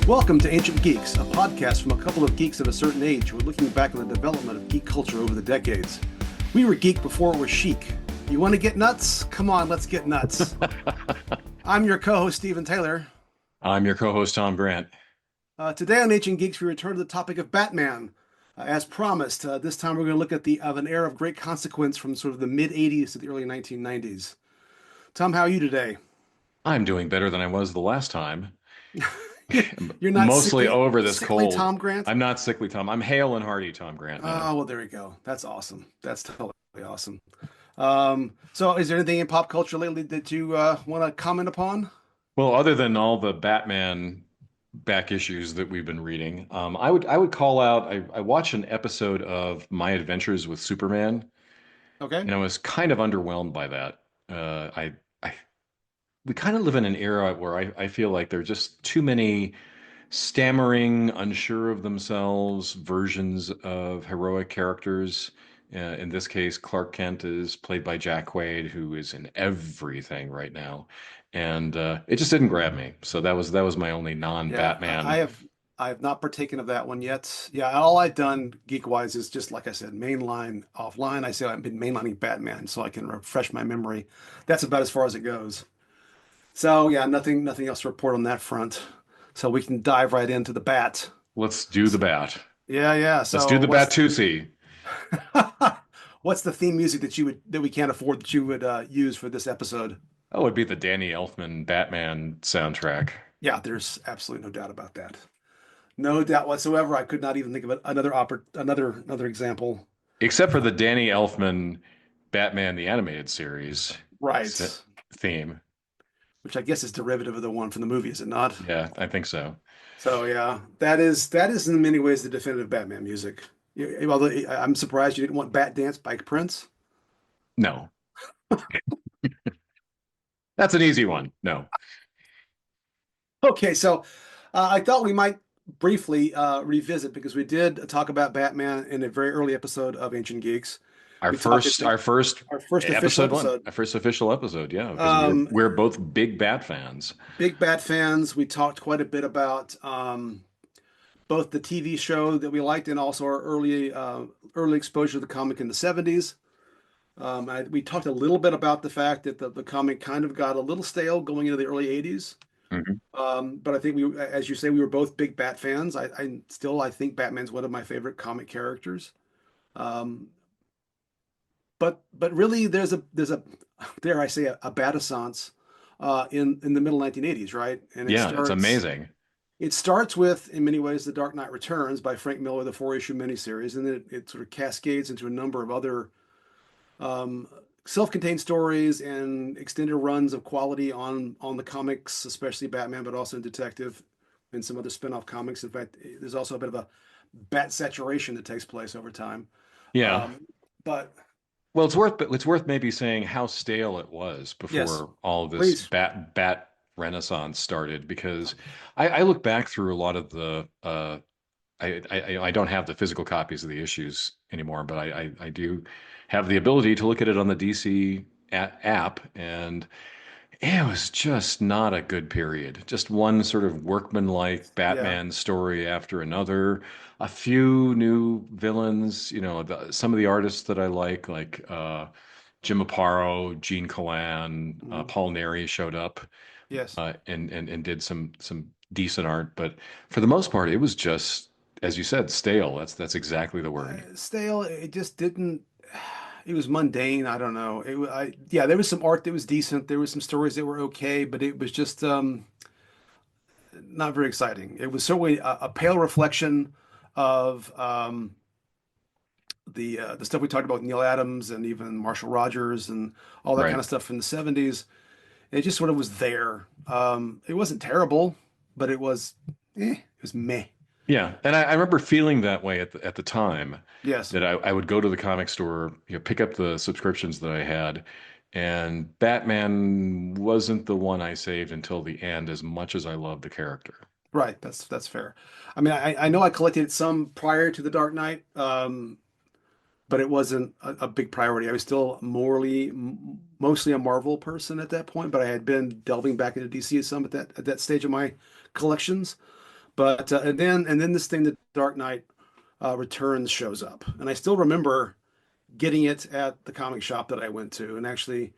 Welcome to Ancient Geeks, a podcast from a couple of geeks of a certain age who are looking back on the development of geek culture over the decades. We were geek before it was chic. You want to get nuts? Come on, let's get nuts. I'm your co-host, Stephen Taylor. I'm your co-host, Tom Grant. Today on Ancient Geeks, we return to the topic of Batman. As promised, this time we're going to look at an era of great consequence from sort of the mid-'80s to the early 1990s. Tom, how are you today? I'm doing better than I was the last time. You're not Mostly over this sickly cold. Tom Grant? I'm not sickly Tom. I'm hale and hearty Tom Grant now. Oh, well, there you go. That's awesome. That's totally awesome. So is there anything in pop culture lately that you want to comment upon? Well, other than all the Batman back issues that we've been reading, I would call out. I watched an episode of My Adventures with Superman, Okay. and I was kind of underwhelmed by that. I we kind of live in an era where I feel like there are just too many stammering, unsure of themselves versions of heroic characters. In this case, Clark Kent is played by Jack Quaid, who is in everything right now, and it just didn't grab me. So that was my only Yeah, I non-Batman. have not partaken of that one yet. Yeah, all I've done geek-wise is just like I said, mainline, offline. I say I've been mainlining Batman so I can refresh my memory. That's about as far as it goes. So yeah, nothing else to report on that front. So we can dive right into the bat. Let's do the Bat. Yeah, yeah. Let's do So the Batusi. what's the theme music that we can't afford that you would use for this episode? Oh, it'd be the Danny Elfman Batman soundtrack. Yeah, there's absolutely no doubt about that. No doubt whatsoever. I could not even think of another example. Except for the Danny Elfman Batman the Animated Series Right. theme. Which I guess is derivative of the one from the movie, is it not? Yeah, I think so. So yeah, that is in many ways the definitive Batman music. Although I'm surprised you didn't want Bat Dance by Prince. No, that's an easy one. No. Okay, so I thought we might briefly revisit because we did talk about Batman in a very early episode of Ancient Geeks. Our We talked first our first our first official episode one, episode. our first official episode, yeah, because Um, we're both big Bat fans. Big Bat fans. We talked quite a bit about both the TV show that we liked and also our early exposure to the comic in the 70s. We talked a little bit about the fact that the comic kind of got a little stale going into the early 80s. Mhm. But I think as you say, we were both big Bat fans. I think Batman's one of my favorite comic characters. Um, but really, there's a dare I say a Bat-assance in the middle 1980s, right? And Yeah, it's amazing. it starts with, in many ways, The Dark Knight Returns by Frank Miller, the four-issue miniseries, and then it sort of cascades into a number of other um, self-contained stories and extended runs of quality on the comics, especially Batman, but also in Detective and some other spin-off comics. In fact, there's also a bit of a bat saturation that takes place over time. Yeah. Um, but Well, it's worth maybe saying how stale it was yes, before all of this please. bat renaissance started, because I look back through a lot of the I don't have the physical copies of the issues anymore, but I do have the ability to look at it on the DC app, and it was just not a good period. Just one sort of workmanlike Yeah. Batman story after another. A few new villains, some of the artists that I like Jim Aparo, Gene Colan, Mhm. Paul Neary showed up Yes. and did some decent art, but for the most part, it was just, as you said, stale. That's exactly the word. Stale. It just didn't. It was mundane. I don't know. Yeah, there was some art that was decent. There was some stories that were okay, but it was just not very exciting. It was certainly a pale reflection of the stuff we talked about with Neil Adams and even Marshall Rogers and all that kind Right. of stuff from the 70s. It just sort of was there. It wasn't terrible, but it was meh. Yeah, and I remember feeling that way at the time, Yes. that I would go to the comic store, pick up the subscriptions that I had, and Batman wasn't the one I saved until the end, as much as I loved the character. Right. That's fair. I mean, I know I collected some prior to the Dark Knight, but it wasn't a big priority. I was still mostly a Marvel person at that point, but I had been delving back into DC some at that stage of my collections. But and then this thing, the Dark Knight Returns, shows up, and I still remember getting it at the comic shop that I went to, and actually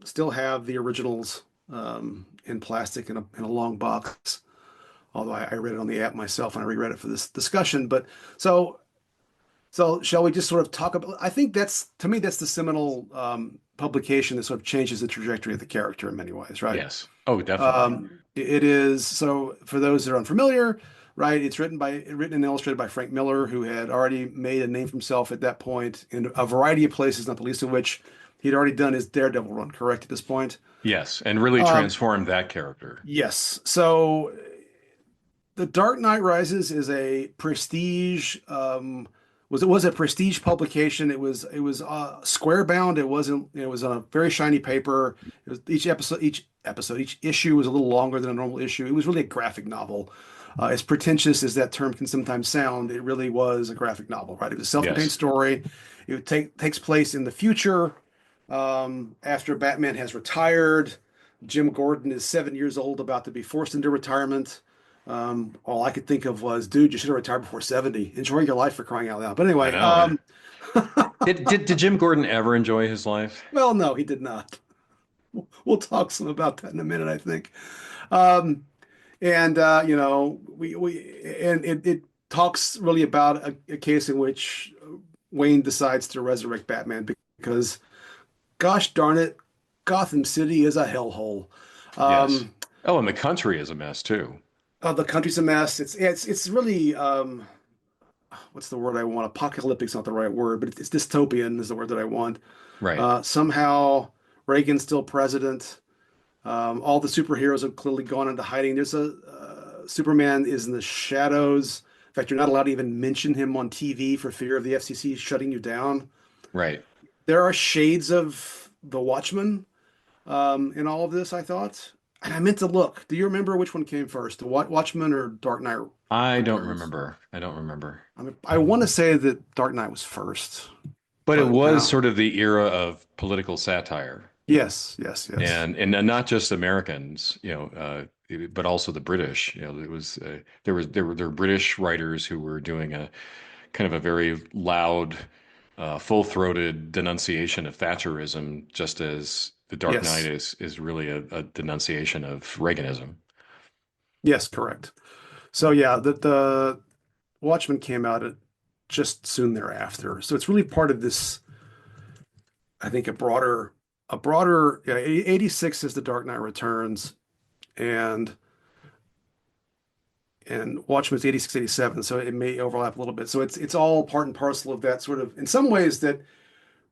still have the originals in plastic in a long box. Although I read it on the app myself and I reread it for this discussion. But so so shall we just sort of talk about? I think that's to me that's the seminal publication that sort of changes the trajectory of the character in many ways, right? Yes. Oh, definitely. It is so for those that are unfamiliar, right? It's written and illustrated by Frank Miller, who had already made a name for himself at that point in a variety of places, not the least of which he'd already done his Daredevil run, correct at this point. Yes, and really Um, transformed that character. yes. So The Dark Knight Rises is a prestige it was a prestige publication. It was square bound. It was on a very shiny paper. Each issue was a little longer than a normal issue. It was really a graphic novel. As pretentious as that term can sometimes sound, it really was a graphic novel, right? It was a self-contained Yes. story. Takes place in the future, after Batman has retired. Jim Gordon is 7 years old, about to be forced into retirement. All I could think of was, dude, you should have retired before 70. Enjoy your life, for crying out loud. But I anyway, know. Did Jim Gordon ever enjoy his life? well, no, he did not. We'll talk some about that in a minute, I think. Um, and it talks really about a case in which Wayne decides to resurrect Batman because, gosh darn it, Gotham City is a hellhole. Yes. Um, Oh, and the country is a mess too. the country's a mess. It's really what's the word I want? Apocalyptic's not the right word, but it's dystopian is the word that I want. Right. Somehow Reagan's still president. All the superheroes have clearly gone into hiding. There's a Superman is in the shadows. In fact, you're not allowed to even mention him on TV for fear of the FCC shutting you down. Right. There are shades of the Watchmen in all of this, I thought. And I meant to look. Do you remember which one came first, the Watchmen or Dark Knight I don't Returns? remember. I don't remember. I want to say that Dark Knight was first, But it but was now, sort of the era of political satire, yes, yes, yes, and not just Americans, but also the British. It was there were British writers who were doing a kind of a very loud, full-throated denunciation of Thatcherism, just as The Dark Knight yes, is really a denunciation of Reaganism. yes, correct. So yeah, the Watchmen came out just soon thereafter. So it's really part of this, I think, yeah, 86 is The Dark Knight Returns, and Watchmen's 86, 87. So it may overlap a little bit. So it's all part and parcel of that sort of, in some ways, that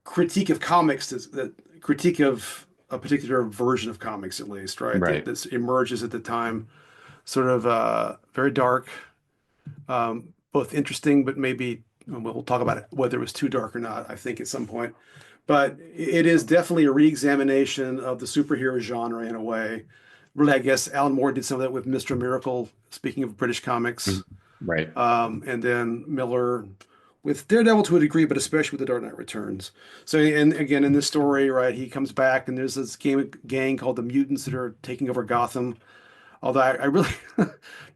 critique of comics, that critique of a particular version of comics, at least, right? That Right. this emerges at the time, sort of very dark, both interesting, but maybe we'll talk about it, whether it was too dark or not, I think, at some point. But it is definitely a re-examination of the superhero genre in a way. Really, I guess Alan Moore did some of that with Mr. Miracle, speaking of British comics. Mhm. Right. And then Miller with Daredevil to a degree, but especially with The Dark Knight Returns. So, and again, in this story, right, he comes back and there's this gang called the Mutants that are taking over Gotham. Although I really,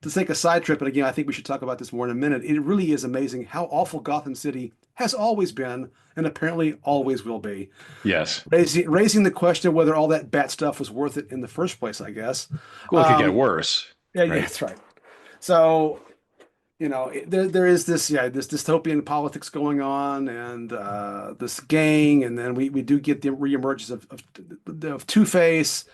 to take a side trip, and again, I think we should talk about this more in a minute. It really is amazing how awful Gotham City has always been, and apparently always will be. Yes. Raising the question of whether all that bat stuff was worth it in the first place, I guess. Well, it could get Um, worse. yeah, yeah, Right. that's right. So, there is this dystopian politics going on, and this gang, and then we do get the reemergence of Two-Face.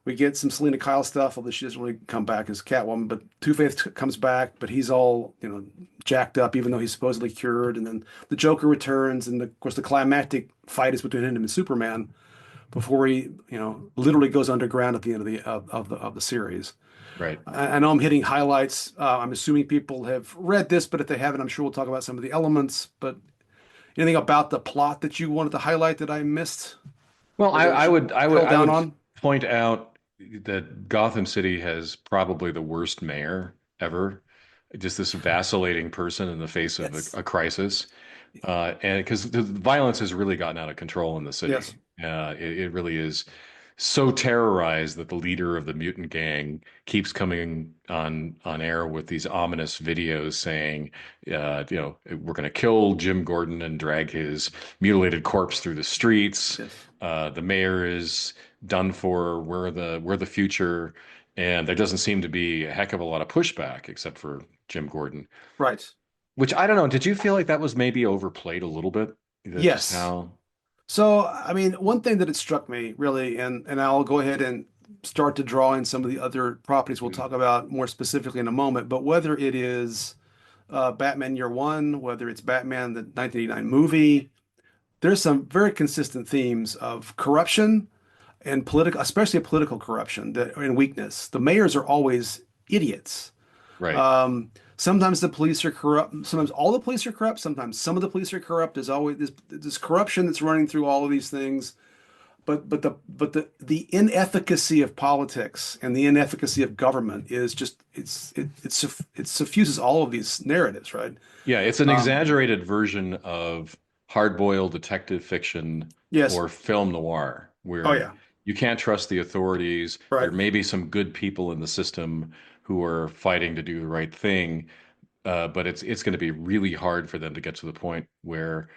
We get some Selena Kyle stuff, although she doesn't really come back as Catwoman. But Two-Face comes back, but he's all, jacked up, even though he's supposedly cured. And then the Joker returns, and of course the climactic fight is between him and Superman before he, literally goes underground at the end of the series. Right. I know I'm hitting highlights. I'm assuming people have read this, but if they haven't, I'm sure we'll talk about some of the elements. But anything about the plot that you wanted to highlight that I missed, Well, or that we should drill I down would on? point out that Gotham City has probably the worst mayor ever. Just this vacillating person in the face of Yes. a crisis. And because the violence has really gotten out of control in the city. Yes. It really is. so terrorized that the leader of the mutant gang keeps coming on air with these ominous videos saying, we're going to kill Jim Gordon and drag his mutilated corpse through the streets. Yes. The mayor is done for. We're the future, and there doesn't seem to be a heck of a lot of pushback except for Jim Gordon. Right. Which I don't know. Did you feel like that was maybe overplayed a little bit? Just Yes. how? So, I mean, one thing that it struck me really, and I'll go ahead and start to draw in some of the other properties we'll talk about more specifically in a moment, but whether it is Batman Year One, whether it's Batman the 1989 movie, there's some very consistent themes of corruption and political, especially political corruption and weakness. The mayors are always idiots. Right. Sometimes the police are corrupt. Sometimes all the police are corrupt. Sometimes some of the police are corrupt. There's always this corruption that's running through all of these things. But the inefficacy of politics and the inefficacy of government is just it suffuses all of these narratives, right? Yeah, it's an Um, exaggerated version of hard-boiled detective fiction yes. or film noir, Oh where yeah. you can't trust the authorities. Right. There may be some good people in the system who are fighting to do the right thing, but it's going to be really hard for them to get to the point where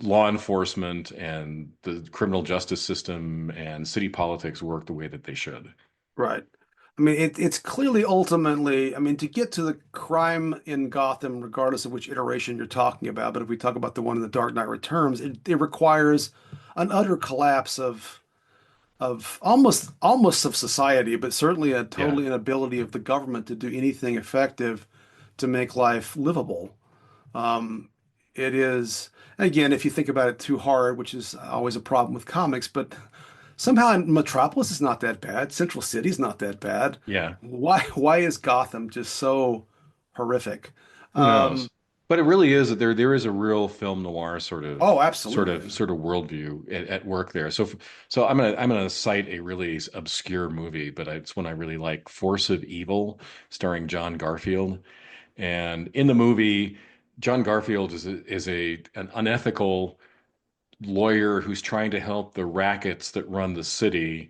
law enforcement and the criminal justice system and city politics work the way that they should. Right. I mean, it's clearly ultimately, I mean, to get to the crime in Gotham, regardless of which iteration you're talking about, but if we talk about the one in the Dark Knight Returns, it requires an utter collapse of almost of society, but certainly a Yeah. total inability of the government to do anything effective to make life livable. Um, it is, again, if you think about it too hard, which is always a problem with comics, but somehow Metropolis is not that bad. Central City is not that bad. Yeah. Why is Gotham just so horrific? Who knows? Um, But it really is that there is a real film noir sort of oh, sort of absolutely. sort of worldview at work there. So I'm gonna cite a really obscure movie, but it's one I really like, Force of Evil, starring John Garfield. And in the movie, John Garfield is an unethical lawyer who's trying to help the rackets that run the city,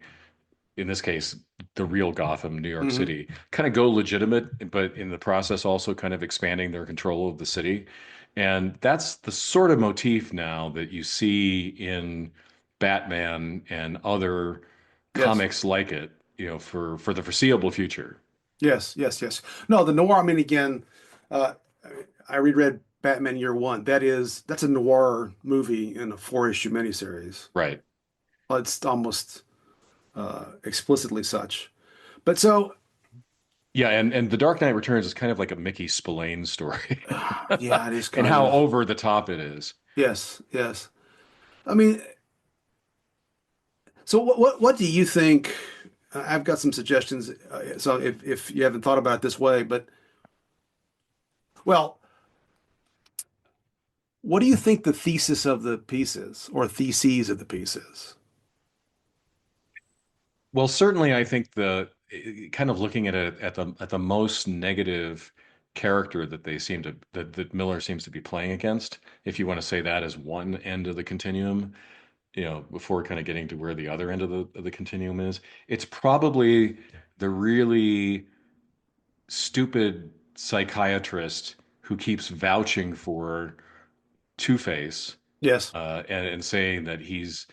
in this case, the real Gotham, New York Hmm. City, kind of go legitimate, but in the process also kind of expanding their control of the city. And that's the sort of motif now that you see in Batman and other Yes, comics like it, for the foreseeable future. yes. No, the noir. I mean, again, uh, I reread Batman Year One. That's a noir movie in a four-issue miniseries. Right. Well, it's almost explicitly such. But so, Yeah, and The Dark Knight Returns is kind of like a Mickey Spillane story yeah, it is and kind how of over the top it is. yes. I mean, so what do you think? I've got some suggestions. So if you haven't thought about it this way, but well, what do you think the thesis of the piece is, or theses of the piece is? Well, certainly, I think the kind of looking at it at the most negative character that that Miller seems to be playing against, if you want to say that as one end of the continuum, before kind of getting to where the other end of the continuum is, it's probably the really stupid psychiatrist who keeps vouching for Two-Face Yes, and saying that he's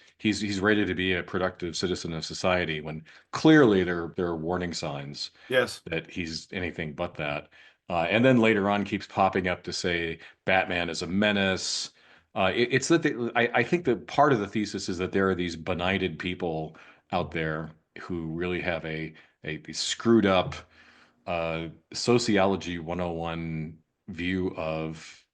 ready to be a productive citizen of society when clearly there are warning signs yes, that he's anything but that. And then later on keeps popping up to say Batman is a menace. It's that I think that part of the thesis is that there are these benighted people out there who really have a screwed up sociology 101 view of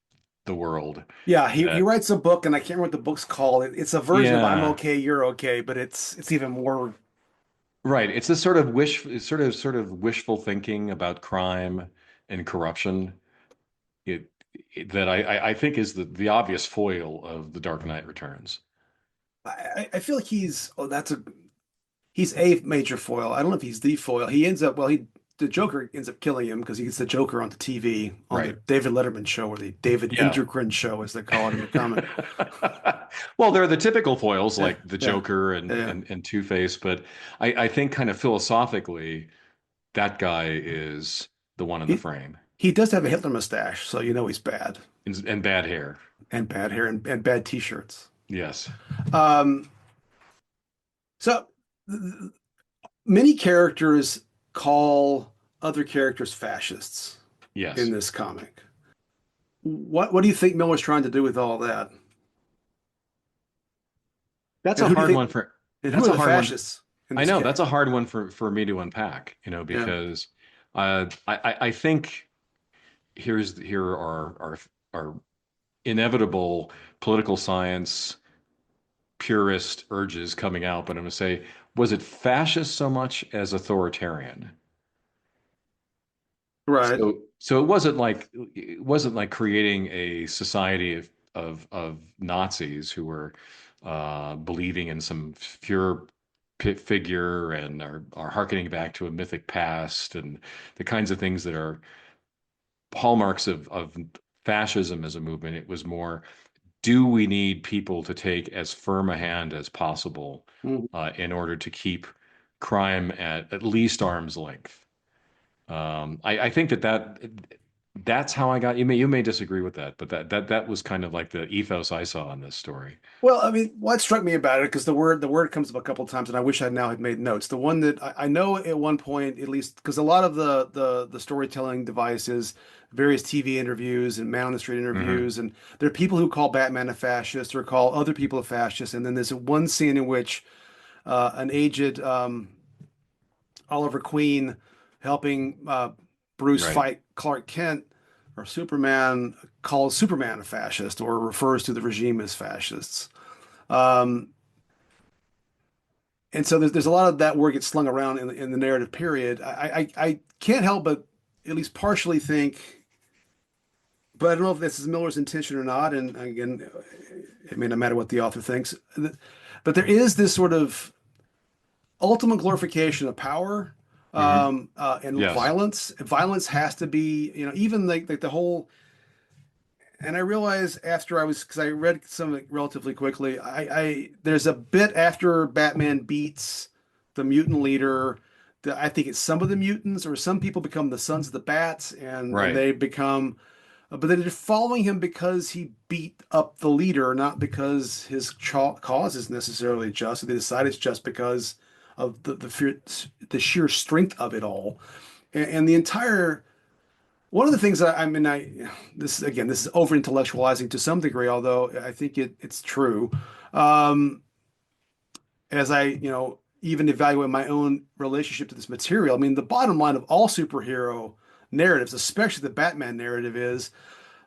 the world yeah. He that writes a book, and I can't remember what the book's called. It's a version of "I'm yeah. okay, you're okay," but it's even more. Right. It's this sort of it's sort of wishful thinking about crime and corruption. It, that I think is the obvious foil of The Dark Knight Returns. I feel like he's a major foil. I don't know if he's the foil. He ends up well. He the Joker ends up killing him because he gets the Joker onto TV on the Right. David Letterman show, or the David Yeah. Endocrine show, as they call it in the comic. Well, there are the typical foils Yeah, like the yeah, Joker yeah. and Two-Face, but I think kind of philosophically, that guy is the one in the He frame he does have a Hitler mustache, so you know he's bad, and bad hair. and bad hair, and bad T-shirts. Yes. Um, so many characters call other characters fascists in Yes. this comic. What do you think Miller's trying to do with all that? That's And a who do you hard think? one for And who that's are a the hard one. fascists in I this know case? that's a hard one for me to unpack, Yeah. because I think here are inevitable political science purist urges coming out, but I'm going to say, was it fascist so much as authoritarian? Right. So it wasn't like creating a society of Nazis who were believing in some pure figure and are hearkening back to a mythic past and the kinds of things that are hallmarks of fascism as a movement. It was more, do we need people to take as firm a hand as possible Mhm. in order to keep crime at least arm's length? I think that's how I got. You may disagree with that, but that was kind of like the ethos I saw in this story. Well, I mean, what struck me about it, because the word comes up a couple of times, and I wish I now had made notes. The one that I know at one point, at least, because a lot of the storytelling device is various TV interviews and man on the street Hmm. interviews, and there are people who call Batman a fascist or call other people a fascist, and then there's one scene in which an aged Oliver Queen helping Bruce Right. fight Clark Kent or Superman calls Superman a fascist or refers to the regime as fascists. Um, and so there's a lot of that word gets slung around in the narrative period. I can't help but at least partially think, but I don't know if this is Miller's intention or not. And again, it may not matter what the author thinks, but there is this sort of ultimate glorification of power, Hmm. and Yes. violence. Violence has to be, even like the whole. And I realized after because I read some of it relatively quickly, there's a bit after Batman beats the mutant leader that I think it's some of the mutants or some people become the sons of the bats, and Right. they become, but they're following him because he beat up the leader, not because his cause is necessarily just. They decide it's just because of the sheer strength of it all, and the entire. One of the things that I mean, this is over intellectualizing to some degree, although I think it's true. Um, as I, even evaluate my own relationship to this material, I mean, the bottom line of all superhero narratives, especially the Batman narrative, is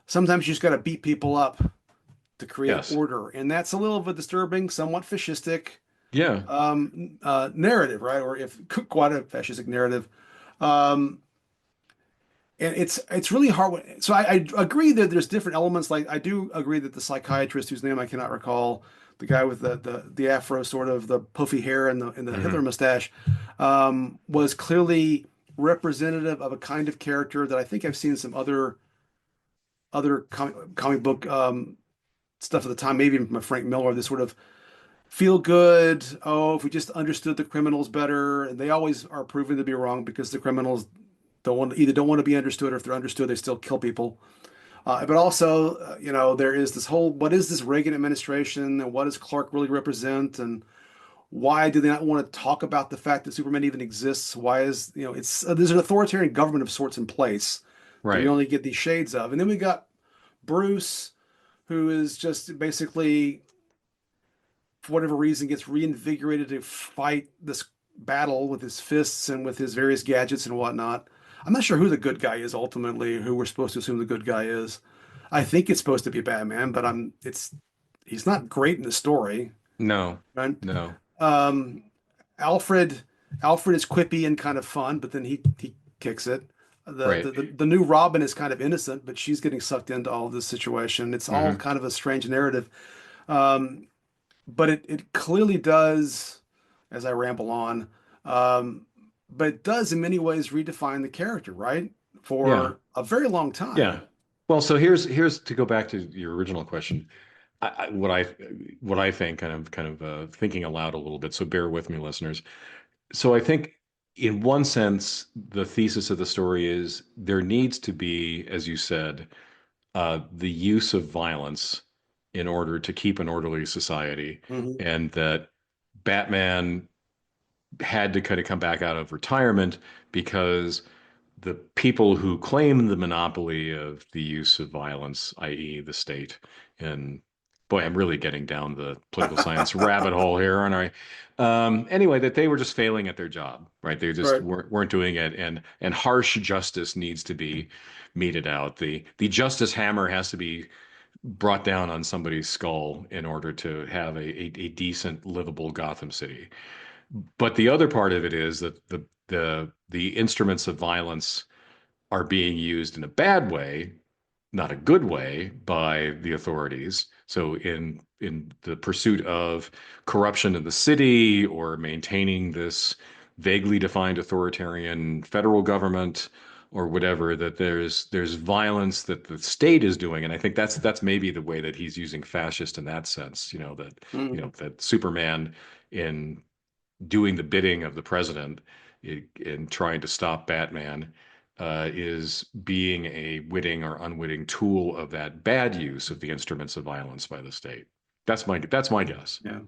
sometimes you just got to beat people up to create Yes. order, and that's a little bit disturbing, somewhat fascistic Yeah. narrative, right? Or if quite a fascistic narrative. Um, and it's really hard. So I agree that there's different elements. Like I do agree that the psychiatrist, whose name I cannot recall, the guy with the afro, sort of the puffy hair and the Hitler Hmm. mustache, was clearly representative of a kind of character that I think I've seen in some other comic book stuff at the time, maybe even from Frank Miller. This sort of feel good. Oh, if we just understood the criminals better, and they always are proven to be wrong because the criminals don't want to be understood, or if they're understood, they still kill people. But also, there is this whole what is this Reagan administration and what does Clark really represent, and why do they not want to talk about the fact that Superman even exists? Why is it's there's an authoritarian government of sorts in place that we Right. only get these shades of, and then we got Bruce, who is just basically for whatever reason gets reinvigorated to fight this battle with his fists and with his various gadgets and whatnot. I'm not sure who the good guy is ultimately, who we're supposed to assume the good guy is. I think it's supposed to be Batman, but he's not great in the story, No. right? No. Um, Alfred Alfred is quippy and kind of fun, but then he kicks it. Right. The new Robin is kind of innocent, but she's getting sucked into all of this situation. It's all Hmm. kind of a strange narrative. Um, but it clearly does, as I ramble on, um, but it does in many ways redefine the character, right? Yeah. For a very long Yeah. time. Well, so here's to go back to your original question. What I think, kind of thinking aloud a little bit. So bear with me, listeners. So I think, in one sense, the thesis of the story is there needs to be, as you said, the use of violence in order to keep an orderly society, Hmm. and that Batman had to kind of come back out of retirement because the people who claim the monopoly of the use of violence, i.e., the state, and boy, I'm really getting down the political science rabbit hole here, aren't I? Anyway, that they were just failing at their job, right? They just Right. weren't doing it, and harsh justice needs to be meted out. The justice hammer has to be brought down on somebody's skull in order to have a decent, livable Gotham City. But the other part of it is that the instruments of violence are being used in a bad way, not a good way, by the authorities. So in the pursuit of corruption in the city, or maintaining this vaguely defined authoritarian federal government, or whatever, that there's violence that the state is doing. And I think that's maybe the way that he's using fascist in that sense, Mhm. that Superman, in doing the bidding of the president, in trying to stop Batman, is being a witting or unwitting tool of that bad use of the instruments of violence by the state. That's my guess. Yeah.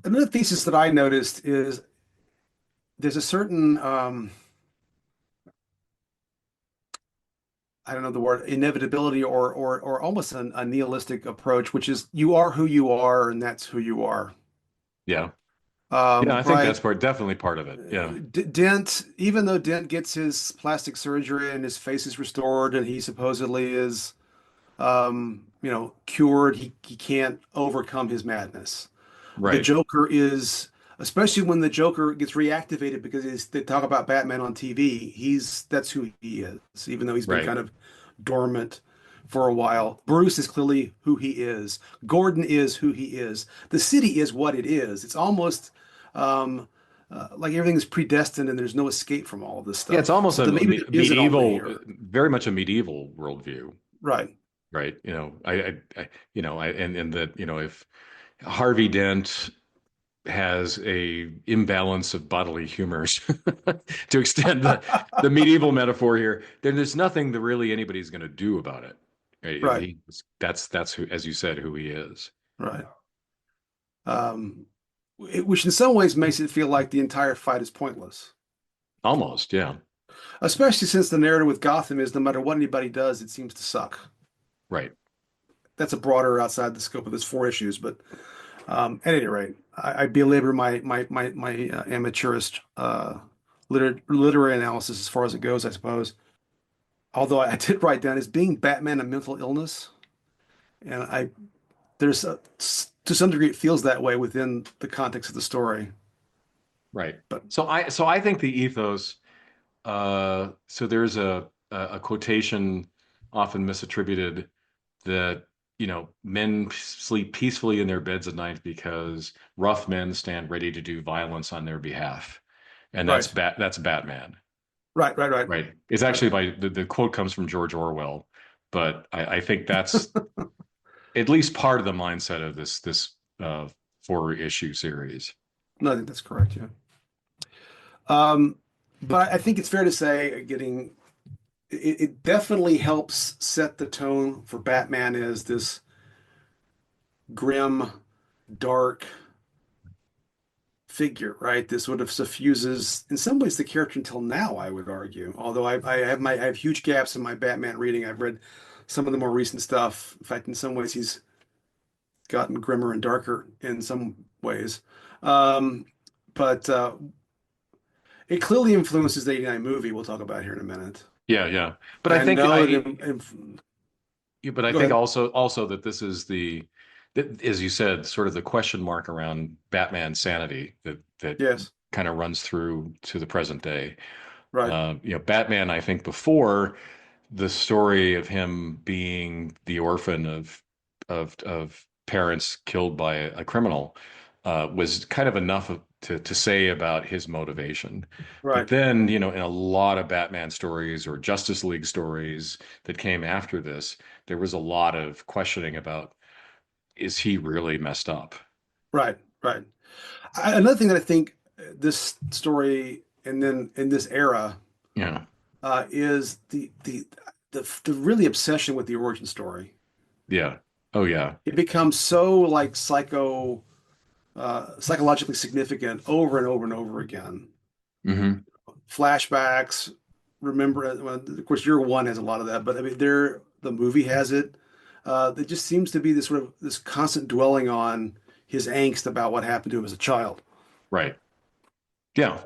Another thesis that I noticed is there's a certain I don't know the word inevitability or almost a nihilistic approach, which is you are who you are and that's who you are. Yeah. Yeah, I think that's Right. definitely part of it. Yeah. Dent, even though Dent gets his plastic surgery and his face is restored and he supposedly is cured, he can't overcome his madness. The Right. Joker is, especially when the Joker gets reactivated because they talk about Batman on TV, that's who he is, even though he's been Right. kind of dormant for a while. Bruce is clearly who he is. Gordon is who he is. The city is what it is. It's almost um, like everything is predestined and there's no escape from all of this Yeah, it's stuff. almost So a that maybe there is an only medieval, here. very much a medieval worldview, Right. right? And that, if Harvey Dent has a imbalance of bodily humors, to extend the medieval metaphor here, then there's nothing that really anybody's going to do about it. Right? Right. That's who, as you said, who he is. Right. Which in some ways makes it feel like the entire fight is pointless. Almost, yeah. Especially since the narrative with Gotham is no matter what anybody does, it seems to suck. Right. That's a broader outside the scope of this four issues, but at any rate, I belabor my amateurist literary analysis as far as it goes, I suppose. Although I did write down, is being Batman a mental illness? And there's to some degree it feels that way within the context of the story. Right. But So I think the ethos. So there's a quotation often misattributed, that men sleep peacefully in their beds at night because rough men stand ready to do violence on their behalf, and right, that's Batman. right. Right. It's Right. actually by the quote comes from George Orwell, but I think that's at least part of the mindset of this four issue series. No, I think that's correct. Yeah. Um, but I think it's fair to say, it definitely helps set the tone for Batman as this grim, dark figure, right? This sort of suffuses, in some ways, the character until now, I would argue. Although I have huge gaps in my Batman reading. I've read some of the more recent stuff. In fact, in some ways, he's gotten grimmer and darker in some ways. Um, but it clearly influences the '89 movie we'll talk about here in a minute. Yeah, yeah. But I And think know I that, Yeah, but I go think ahead. also that this is that, as you said, sort of the question mark around Batman's sanity that Yes, kind of runs through to the present day. right, Batman, I think before, the story of him being the orphan of parents killed by a criminal, was kind of enough to say about his motivation. But Right, then, you know, in a lot of Batman stories or Justice League stories that came after this, there was a lot of questioning about, is he really messed up? right, right. Another thing that I think this story and then in this era Yeah. is the really obsession with the origin story. Yeah. Oh yeah. It becomes so like psychologically significant over and over and over again. Hmm. Flashbacks, remember, well, of course, Year One has a lot of that, but I mean, the movie has it. It just seems to be this sort of this constant dwelling on his angst about what happened to him as a child Right. Yeah.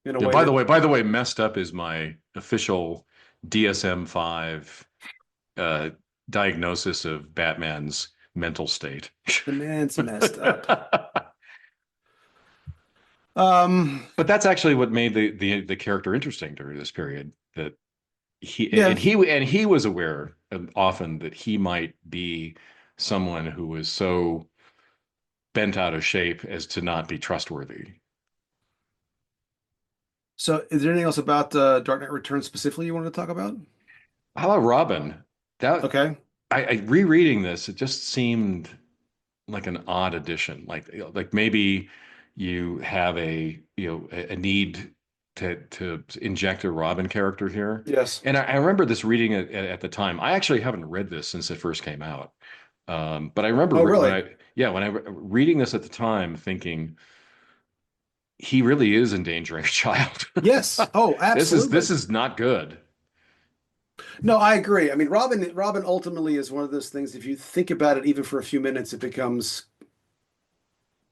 in a Yeah. way that By the way, messed up is my official DSM-5 uh, diagnosis of Batman's mental state. the man's messed up. Um, But that's actually what made the character interesting during this period. That yeah. he was aware often that he might be someone who was so bent out of shape as to not be trustworthy. So, is there anything else about Dark Knight Returns specifically you wanted to talk about? How about Robin? That Okay. I rereading this, it just seemed like an odd addition. Like maybe you have a need to inject a Robin character here. Yes. And I remember this reading at the time. I actually haven't read this since it first came out. But I remember Oh, when really? I yeah when I reading this at the time, thinking he really is endangering a child. Yes. Oh, This absolutely. is not good. No, I agree. I mean, Robin ultimately is one of those things. If you think about it, even for a few minutes, it becomes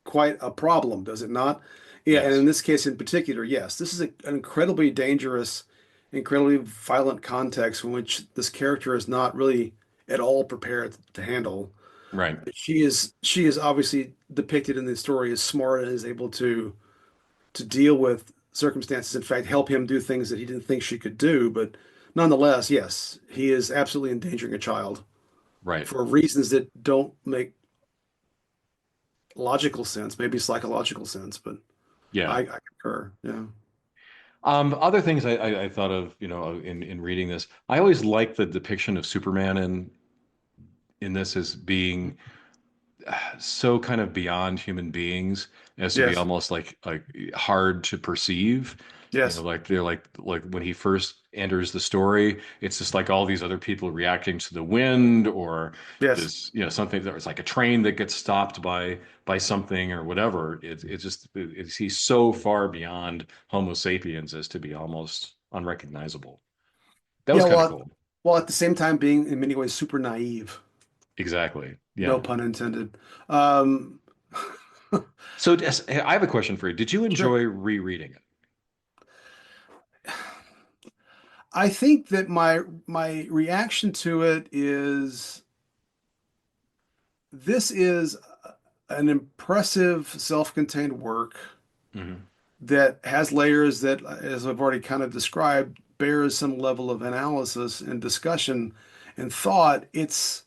quite a problem, does it not? Yeah, and in Yes, this case in particular, yes, this is an incredibly dangerous, incredibly violent context in which this character is not really at all prepared to handle. right, She is obviously depicted in the story as smart and is able to deal with circumstances. In fact, help him do things that he didn't think she could do. But nonetheless, yes, he is absolutely endangering a child right. for reasons that don't make logical sense, maybe psychological sense, but Yeah. I concur. Yeah. Other things I thought of, you know, in reading this, I always like the depiction of Superman in this as being so kind of beyond human beings as to be Yes. almost like hard to perceive. You know, Yes. like they're like when he first enters the story, it's just like all these other people reacting to the wind or Yes. this, you know, something that was like a train that gets stopped by something or whatever. He's so far beyond Homo sapiens as to be almost unrecognizable. That was Yeah. kind of cool. While at the same time being in many ways super naive. Exactly. No Yeah. pun intended. Um, So I have a question for you. Did you sure. enjoy rereading it? I think that my reaction to it is this is an impressive self-contained work Hmm. that has layers that, as I've already kind of described, bears some level of analysis and discussion and thought. It's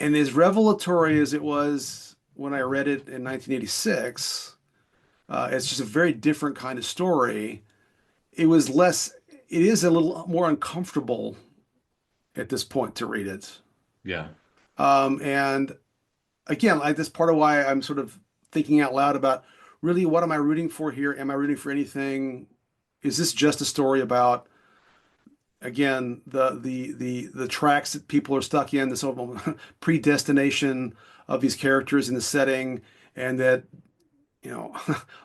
and as revelatory as it was when I read it in 1986, it's just a very different kind of story. It was less, it is a little more uncomfortable at this point to read it. Yeah. And again, like this part of why I'm sort of thinking out loud about really what am I rooting for here? Am I rooting for anything? Is this just a story about again the tracks that people are stuck in, the sort of predestination of these characters in the setting, and that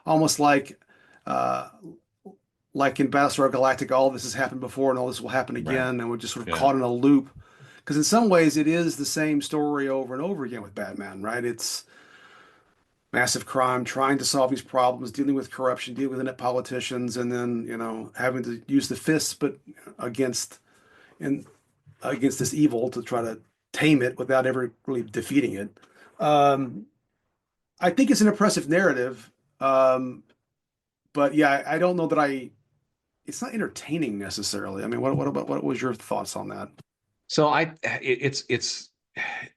almost uh, like in Battlestar Galactica, all this has happened before and all this will happen Right. again, and we're just sort of Yeah. caught in a loop. Because in some ways, it is the same story over and over again with Batman, right? It's massive crime, trying to solve these problems, dealing with corruption, dealing with inept politicians, and then having to use the fists, but against and against this evil to try to tame it without ever really defeating it. Um, I think it's an impressive narrative, but yeah, I don't know that I. It's not entertaining necessarily. I mean, what was your thoughts on that? So it's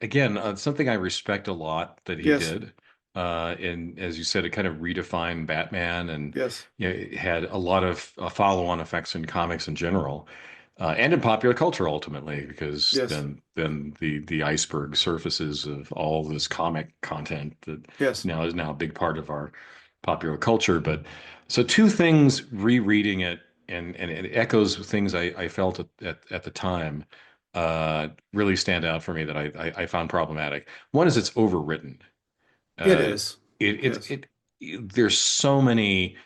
again something I respect a lot that he Yes. did. And as you said, it kind of redefined Batman, and Yes. it had a lot of follow-on effects in comics in general, and in popular culture ultimately, because Yes. then the iceberg surfaces of all this comic content that Yes. now is now a big part of our popular culture. But so two things rereading it, and it echoes things I felt at the time, really stand out for me that I found problematic. One is it's overwritten. It Uh, is. it, Yes. it, there's so many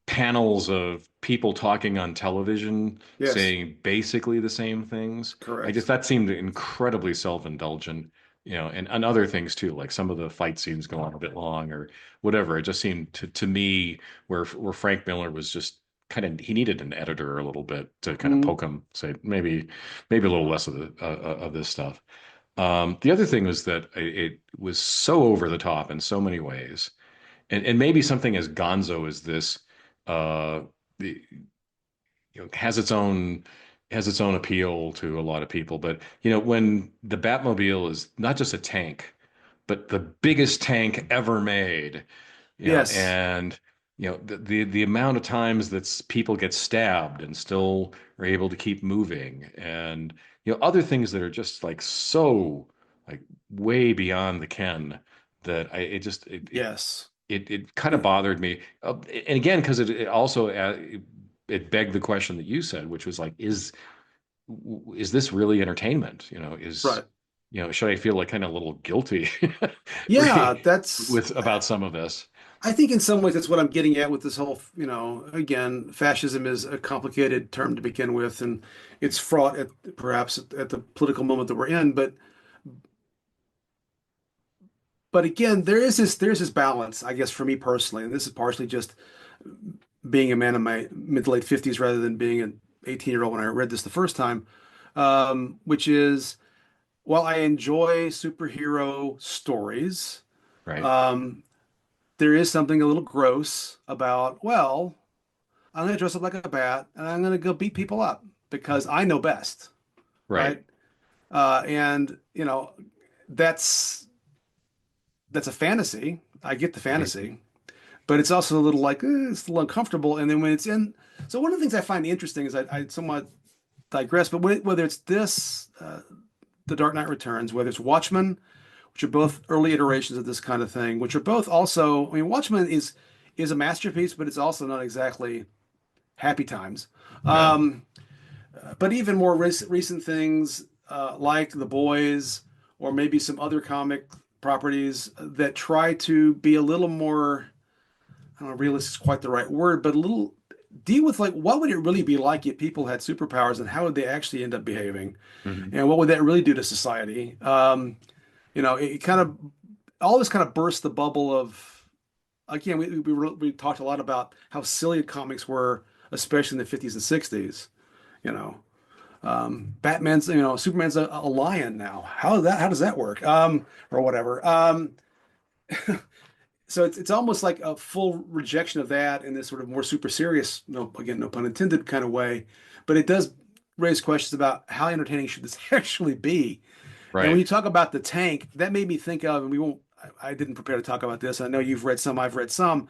panels of people talking on television Yes. saying basically the same things. I just Correct. that seemed incredibly self-indulgent, and other things too, like some of the fight scenes go on a bit long or whatever. It just seemed to me where Frank Miller was just kind of he needed an editor a little bit to kind of Mm, poke him, say maybe a little less of the of this stuff. The other thing was that it was so over the top in so many ways, and maybe something as gonzo as this, uh, the, has its own appeal to a lot of people. But when the Batmobile is not just a tank, but the biggest tank ever made, yes. and the amount of times that people get stabbed and still are able to keep moving, and other things that are just like so like way beyond the ken that I it just Yes. it kind of bothered me. And again, because it also it begged the question that you said, which was like, is this really entertainment? Right. Should I feel like kind of a little guilty Yeah, that's with about some of this? I think in some ways that's what I'm getting at with this whole, again, fascism is a complicated term to begin with, and it's fraught at perhaps at the political moment that we're in. But again, there's this balance, I guess, for me personally, and this is partially just being a man in my mid to late 50s rather than being an 18-year-old when I read this the first time, which is while I enjoy superhero stories, Right, um, there is something a little gross about, well, I'm going to dress up like a bat and I'm going to go beat people up because I know best, right, right? And that's that's a fantasy. I get the right, fantasy, but it's also a little like it's a little uncomfortable. And then when it's in, so one of the things I find interesting is I somewhat digress, but whether it's this, The Dark Knight Returns, whether it's Watchmen, which are both early iterations of this kind of thing, which are both also, I mean, Watchmen is a masterpiece, but it's also not exactly happy times. no, Um, but even more recent things like The Boys or maybe some other comic properties that try to be a little more, I don't know, realist is quite the right word, but a little deal with like what would it really be like if people had superpowers and how would they actually end up behaving hmm and what would that really do to society? It kind of all this kind of burst the bubble of again we talked a lot about how silly comics were, especially in the 50s and 60s. You know, Batman's, Superman's a lion now. How does that work? Or whatever. So it's almost like a full rejection of that in this sort of more super serious, no, again, no pun intended kind of way. But it does raise questions about how entertaining should this actually be. And when right, you talk about the tank, that made me think of, and we won't, I didn't prepare to talk about this. I know you've read some, I've read some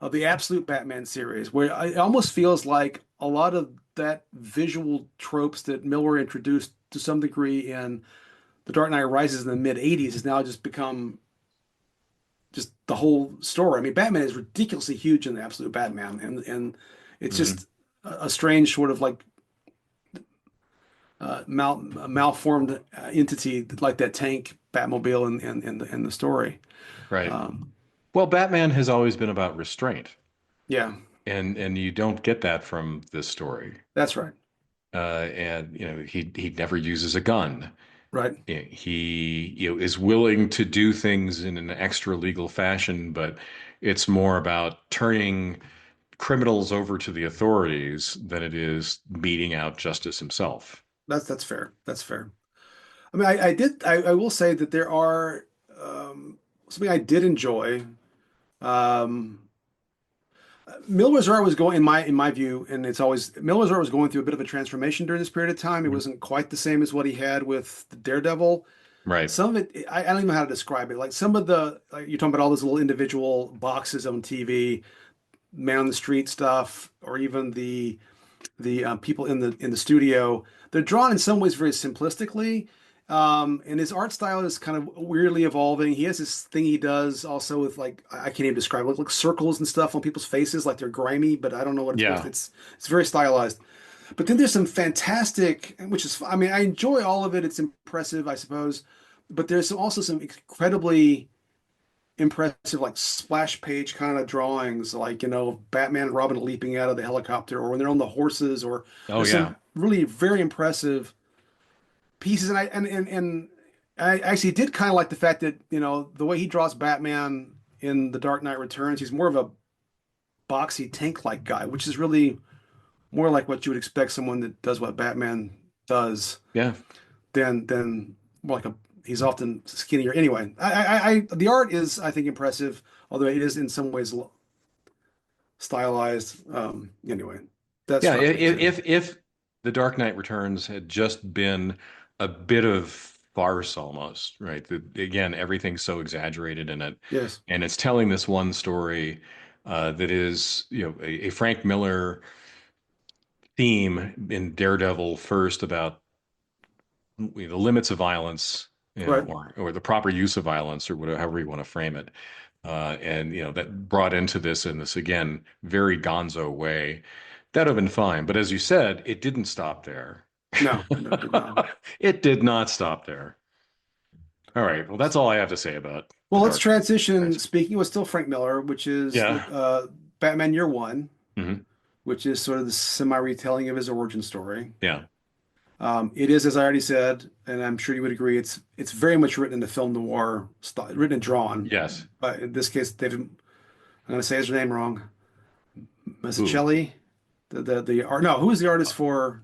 of the Absolute Batman series, where it almost feels like a lot of that visual tropes that Miller introduced to some degree in The Dark Knight Rises in the mid 80s has now just become just the whole story. I mean, Batman is ridiculously huge in the Absolute Batman, and it's hmm just a strange sort of like malformed entity like that tank Batmobile in the story. right. Um, Well, Batman has always been about restraint, yeah, and you don't get that from this story. that's right. And he never uses a gun. Right. He is willing to do things in an extra legal fashion, but it's more about turning criminals over to the authorities than it is meting out justice himself. That's fair. That's fair. I mean, I will say that there are something I did enjoy. Um, Miller's art was going in my view, and it's always Miller's art was going through a bit of a transformation during this period of time. It Mhm. wasn't quite the same as what he had with the Daredevil. Right. Some of it, I don't even know how to describe it. Like some of the, like you're talking about all those little individual boxes on TV, man on the street stuff, or even the people in the studio. They're drawn in some ways very simplistically, and his art style is kind of weirdly evolving. He has this thing he does also with like I can't even describe it, like circles and stuff on people's faces, like they're grimy, but I don't know what it's supposed to. Yeah. It's very stylized. But then there's some fantastic, which is I mean I enjoy all of it. It's impressive, I suppose, but there's also some incredibly impressive like splash page kind of drawings like Batman and Robin leaping out of the helicopter or when they're on the horses or Oh there's yeah. some really very impressive pieces and I actually did kind of like the fact that the way he draws Batman in The Dark Knight Returns, he's more of a boxy tank like guy, which is really more like what you would expect someone that does what Batman does Yeah. than more like a he's often skinnier. Anyway, I the art is I think impressive, although it is in some ways stylized. Anyway, that Yeah. struck me too. If The Dark Knight Returns had just been a bit of farce almost, right? Again, everything's so exaggerated in it, Yes, and it's telling this one story that is, a Frank Miller theme in Daredevil first about the limits of violence, right. or the proper use of violence, or whatever, however you want to frame it. And that brought into this in this again very gonzo way. That'd have been fine, but as you said, it didn't stop there. No, no, did not. It did not stop there. All right. Well, that's all I have to say about the Well, let's Dark Knight. transition. Right. Speaking with still Frank Miller, which is Yeah. Batman Year One, Hmm. which is sort of the semi-retelling of his origin story. Yeah. It is, as I already said, and I'm sure you would agree, it's very much written in the film noir style, written and drawn. Yes. But in this case, David, I'm going to say his name wrong. Ooh. Mazzucchelli, the art. No, who is the artist for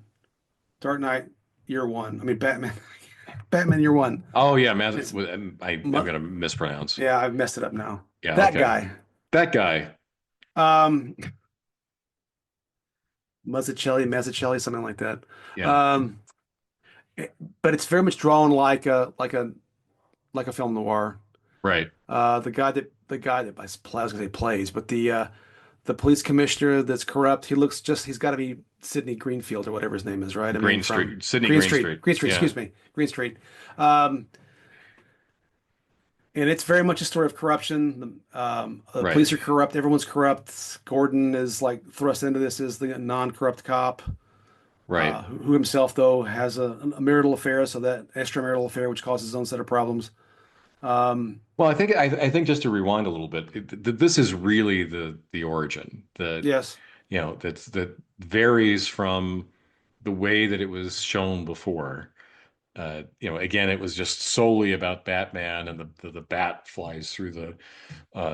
Dark Knight Year One? I mean, Batman, Batman Year One. Oh yeah, It's I'm gonna mispronounce. yeah, I've messed it up now. Yeah. That Okay. guy, That guy. um, Mazzucchelli, something like that. Yeah. Um, but it's very much drawn like a film noir. Right. The guy that I was gonna say plays, but the police commissioner that's corrupt, he's got to be Sidney Greenfield or whatever his name is, right? I mean, Green from Street. Sydney Green Street. Green Street, Yeah. excuse me, Green Street. Um, and it's very much a story of corruption. The Right. police are corrupt, everyone's corrupt. Gordon is like thrust into this as the non-corrupt cop, Right. who himself though has a marital affair, so that extramarital affair, which causes his own set of problems. Um, Well, I think just to rewind a little bit, this is really the origin that yes, that varies from the way that it was shown before. Again, it was just solely about Batman, and the bat flies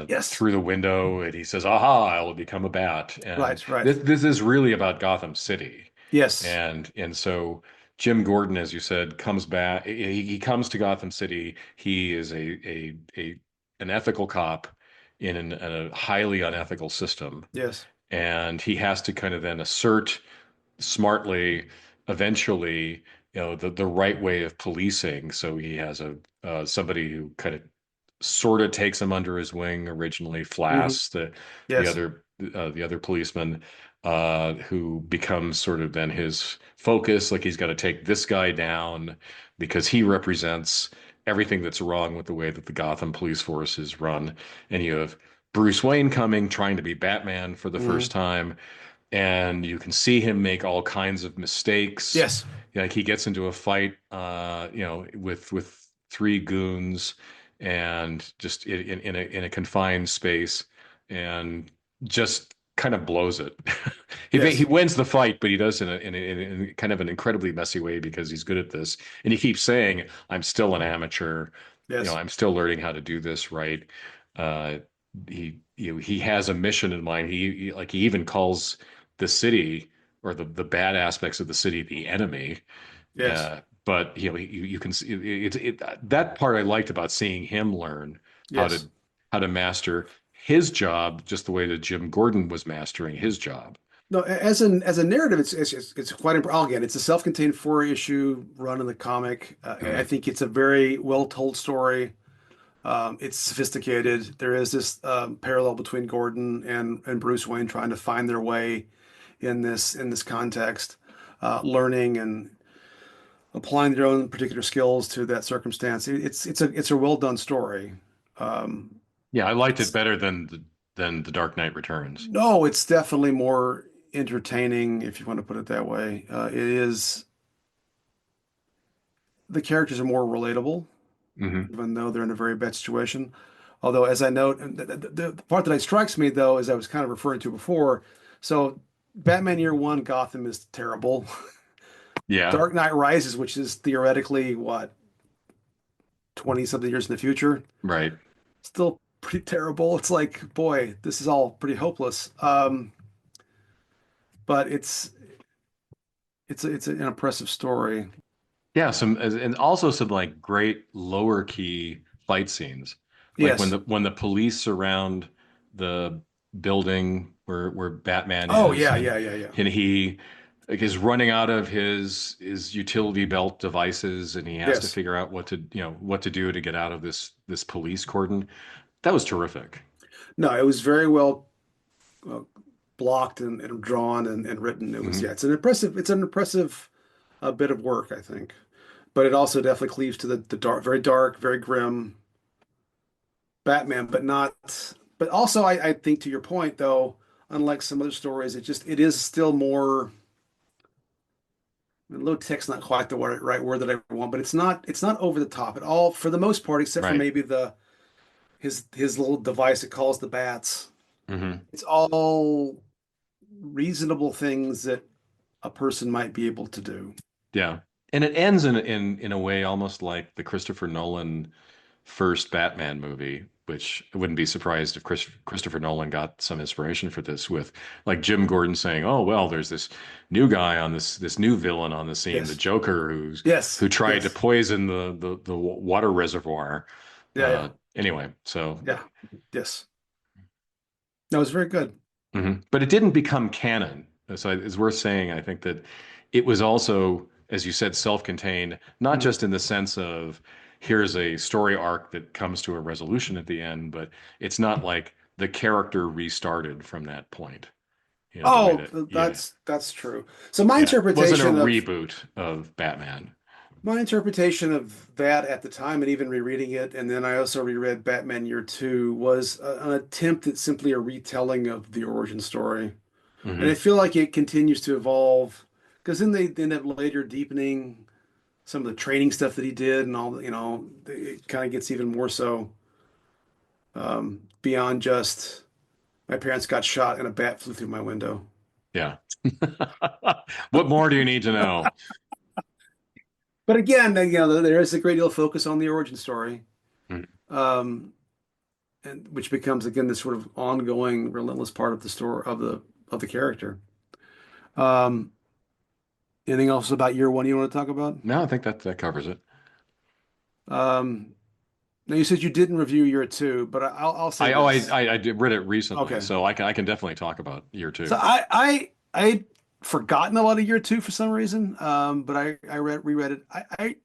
yes, through the window, and he says, "Aha! I will become a bat." And right, right, this is really about Gotham City. yes, And so Jim Gordon, as you said, comes back. He comes to Gotham City. He is an ethical cop in a highly unethical system, yes, and he has to kind of then assert smartly, eventually, the right way of policing. So he has a somebody who kind of sort of takes him under his wing originally, hmm Flass, the yes, other the other policeman, who becomes sort of then his focus. Like he's got to take this guy down because he represents everything that's wrong with the way that the Gotham police force is run. And you have Bruce Wayne coming, trying to be Batman for the hmm first time, and you can see him make all kinds of mistakes. yes, Like he gets into a fight, with three goons, and just in a confined space, and just kind of blows it. He yes, wins the fight, but he does in kind of an incredibly messy way because he's good at this, and he keeps saying, "I'm still an amateur. yes, I'm still learning how to do this right." Uh, he has a mission in mind. He even calls the city, or the bad aspects of the city, the enemy. yes, But you can see that part I liked about seeing him learn how to yes, how to master his job just the way that Jim Gordon was mastering his job. No, as a narrative, it's quite impressive. Again, it's a self-contained four-issue run in the comic. I Mhm. think it's a very well-told story. It's sophisticated. There is this parallel between Gordon and Bruce Wayne trying to find their way in this context, learning and applying their own particular skills to that circumstance. It's a well done story. Um, Yeah, I liked it it's better than The Dark Knight Returns. no, it's definitely more entertaining if you want to put it that way. It is the characters are more relatable, Hmm. even though they're in a very bad situation. Although, as I note, and the part that strikes me though, as I was kind of referring to before, so Batman Year One, Gotham is terrible. Yeah, Dark Knight Rises, which is theoretically what 20 something years in the future, right. still pretty terrible. It's like, boy, this is all pretty hopeless. But it's an impressive story. Yeah, and also some like great lower key fight scenes. Like Yes. when the police surround the building where Batman Oh is yeah, yeah, yeah, yeah. and he like is running out of his utility belt devices and he has to Yes. figure out what to do to get out of this police cordon. That was terrific. No, it was very well uh, blocked and drawn and written. It was, Hmm. yeah, it's an impressive bit of work, I think. But it also definitely cleaves to the dark, very grim Batman, but also I think to your point though, unlike some other stories, it is still more low tech's not quite the right word that I want, but it's not over the top at all for the most part, except for Right. maybe the his little device it calls the bats. Hmm. It's all reasonable things that a person might be able to do. Yeah. And it ends in a way almost like the Christopher Nolan first Batman movie, which I wouldn't be surprised if Christopher Nolan got some inspiration for this with like Jim Gordon saying, "Oh, well, there's this new guy on this new villain on the scene, the Yes. Joker Yes. who tried to Yes. poison the water reservoir." Yeah, yeah. Anyway, so Yeah. Yes. That was very good. mhm. But it didn't become canon. So it's worth saying, I think that it was also, as you said, self-contained, not Mhm. just in the sense of here's a story arc that comes to a resolution at the end, but it's not like the character restarted from that point, the way Oh, that, yeah, that's true. So my yeah. It wasn't a interpretation of reboot of Batman. My interpretation of that at the time, and even rereading it, and then I also reread Batman Year Two, was an attempt at simply a retelling of the origin story. And I Hmm. feel like it continues to evolve because then they end up later deepening some of the training stuff that he did, and it kind of gets even more so beyond just my parents got shot and a bat flew through my window. Yeah. What more do you need to know? But again, there is a great deal of focus on the origin story. Mhm. Um, and which becomes again this sort of ongoing, relentless part of the story of the character. Um, Anything else about year one you want to talk about? No, I think that covers it. Um, Now you said you didn't review year two, but I'll say this. I did read it recently, Okay, so I can definitely talk about year so two. I forgotten a lot of year two for some reason, but I reread it.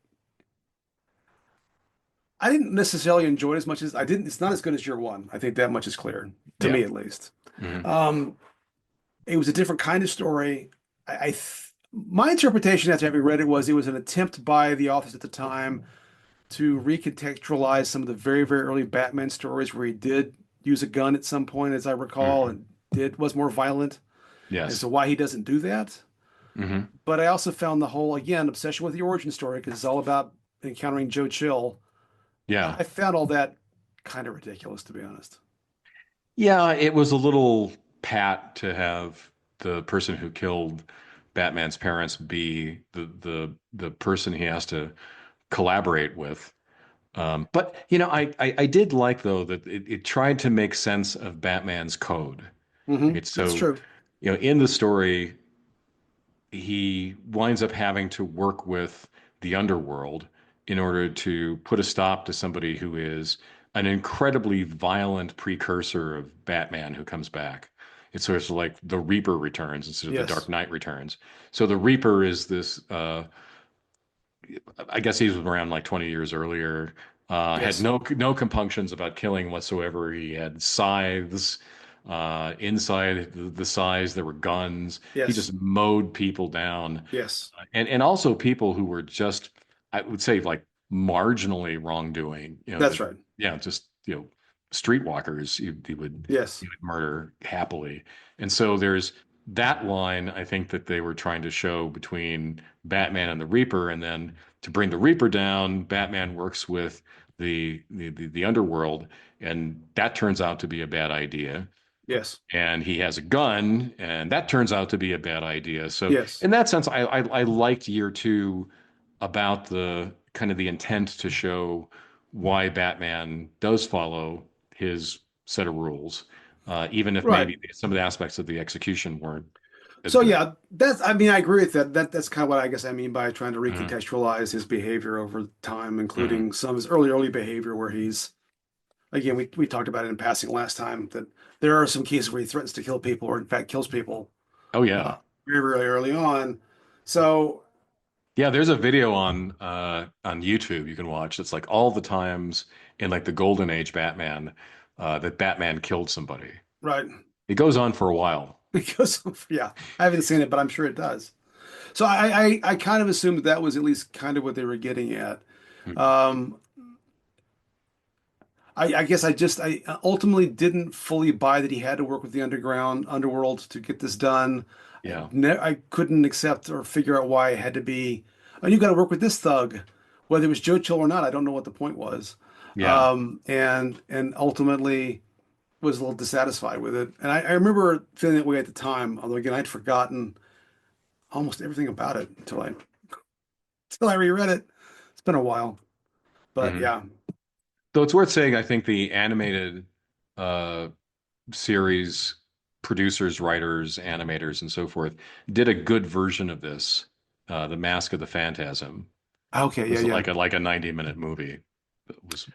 I didn't necessarily enjoy it as much as I didn't. It's not as good as year one. I think that much is clear to Yeah. me at least. Hmm. Um, it was a different kind of story. My interpretation after having read it was an attempt by the authors at the time to recontextualize some of the very, very early Batman stories where he did use a gun at some point, as I recall, Hmm. and did was more violent as Yes. to why he doesn't do that. Hmm. But I also found the whole, again, obsession with the origin story because it's all about encountering Joe Chill. Yeah. I found all that kind of ridiculous, to be honest. Yeah, it was a little pat to have the person who killed Batman's parents be the person he has to collaborate with. But I did like though that it tried to make sense of Batman's code. Like it's That's so, true. in the story, he winds up having to work with the underworld in order to put a stop to somebody who is an incredibly violent precursor of Batman who comes back. It's sort of like the Reaper returns instead of the Dark Yes. Knight returns. So the Reaper is this I guess he was around like 20 years earlier. Had Yes. no compunctions about killing whatsoever. He had scythes inside the scythes. There were guns. He Yes. just mowed people down, Yes. and also people who were just, I would say, like marginally wrongdoing. That's right. Yeah, just streetwalkers. He Yes. would murder happily, and so there's that line I think that they were trying to show between Batman and the Reaper, and then to bring the Reaper down, Batman works with the underworld, and that turns out to be a bad idea. Yes. And he has a gun, and that turns out to be a bad idea. So Yes. in that sense, I liked year two about the kind of the intent to show why Batman does follow his set of rules, even if Right. maybe some of the aspects of the execution weren't as So good. yeah, I mean, I agree with that. That's kind of what I guess I mean by trying to Hmm. recontextualize his behavior over time, Hmm. including some of his early behavior where he's, again, we talked about it in passing last time, that there are some cases where he threatens to kill people or in fact kills people Oh yeah. uh, very early on. So Yeah, there's a video on YouTube you can watch. It's like all the times in like the Golden Age Batman that Batman killed somebody. right. It goes on for a while. Because yeah, I haven't seen it, but I'm sure it does. So I kind of assumed that that was at least kind of what they were getting at. Mhm. Um, I guess I ultimately didn't fully buy that he had to work with the underworld to get this done. Yeah. I couldn't accept or figure out why it had to be, oh, you got to work with this thug, whether it was Joe Chill or not. I don't know what the point was, Yeah. and ultimately was a little dissatisfied with it. And I remember feeling that way at the time, although again I'd forgotten almost everything about it until I reread it. It's been a while, but Hmm. yeah. Though it's worth saying, I think the animated uh, series producers, writers, animators, and so forth did a good version of this. The Mask of the Phantasm Okay, yeah, was yeah. like a 90-minute movie that was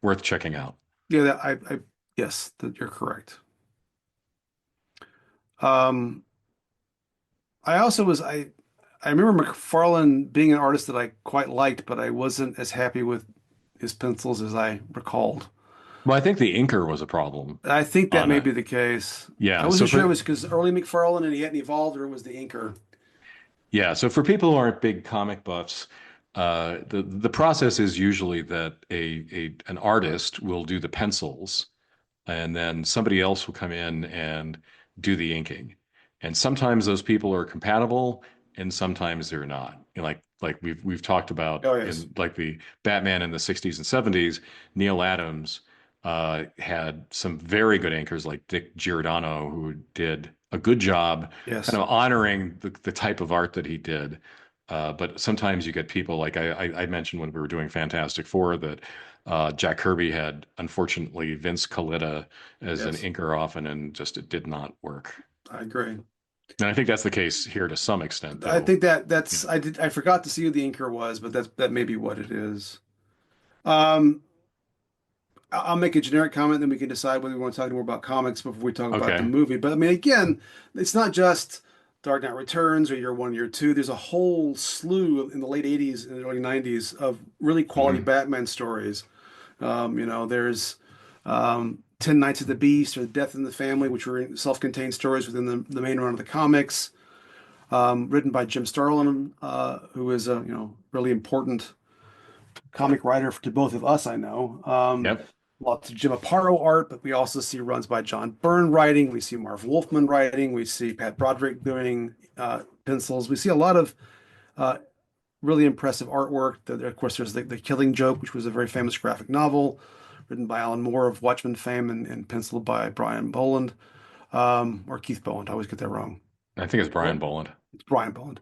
worth checking out. Yeah, yes, that you're correct. Um, I also was I remember McFarlane being an artist that I quite liked, but I wasn't as happy with his pencils as I recalled. Well, I think the inker was a problem I think that on may it. be the case. I Yeah, so wasn't sure it for was because early McFarlane and he hadn't evolved, or it was the inker. Yeah, so for people who aren't big comic buffs, the process is usually that a an artist will do the pencils, and then somebody else will come in and do the inking. And sometimes those people are compatible, and sometimes they're not. Like we've talked about Oh yes, in like the Batman in the 60s and 70s, Neil Adams had some very good inkers like Dick Giordano, who did a good job kind yes, of honoring the type of art that he did. But sometimes you get people like I mentioned when we were doing Fantastic Four that Jack Kirby had, unfortunately, Vince Colletta as an yes. inker often, and just it did not work. I agree. And I think that's the case here to some extent, I though. think Yeah. I forgot to see who the inker was, but that may be what it is. Um, I'll make a generic comment, then we can decide whether we want to talk more about comics before we talk about the Okay. movie. But I mean, again, it's not just Dark Knight Returns or Year One, Year Two. There's a whole slew in the late '80s and early '90s of really quality Hmm. Batman stories. There's 10 Nights of the Beast or Death in the Family, which were self-contained stories within the main run of the comics, written by Jim Starlin, who is a really important comic writer to both of us, I know. Yep. Lots of Jim Aparo art, but we also see runs by John Byrne writing. We see Marv Wolfman writing. We see Pat Broderick doing pencils. We see a lot of uh, really impressive artwork. Of course, there's the Killing Joke, which was a very famous graphic novel written by Alan Moore of Watchmen fame and penciled by Brian Boland, or Keith Boland. I always get that wrong. I think it's Or Brian Boland. it's Brian Boland.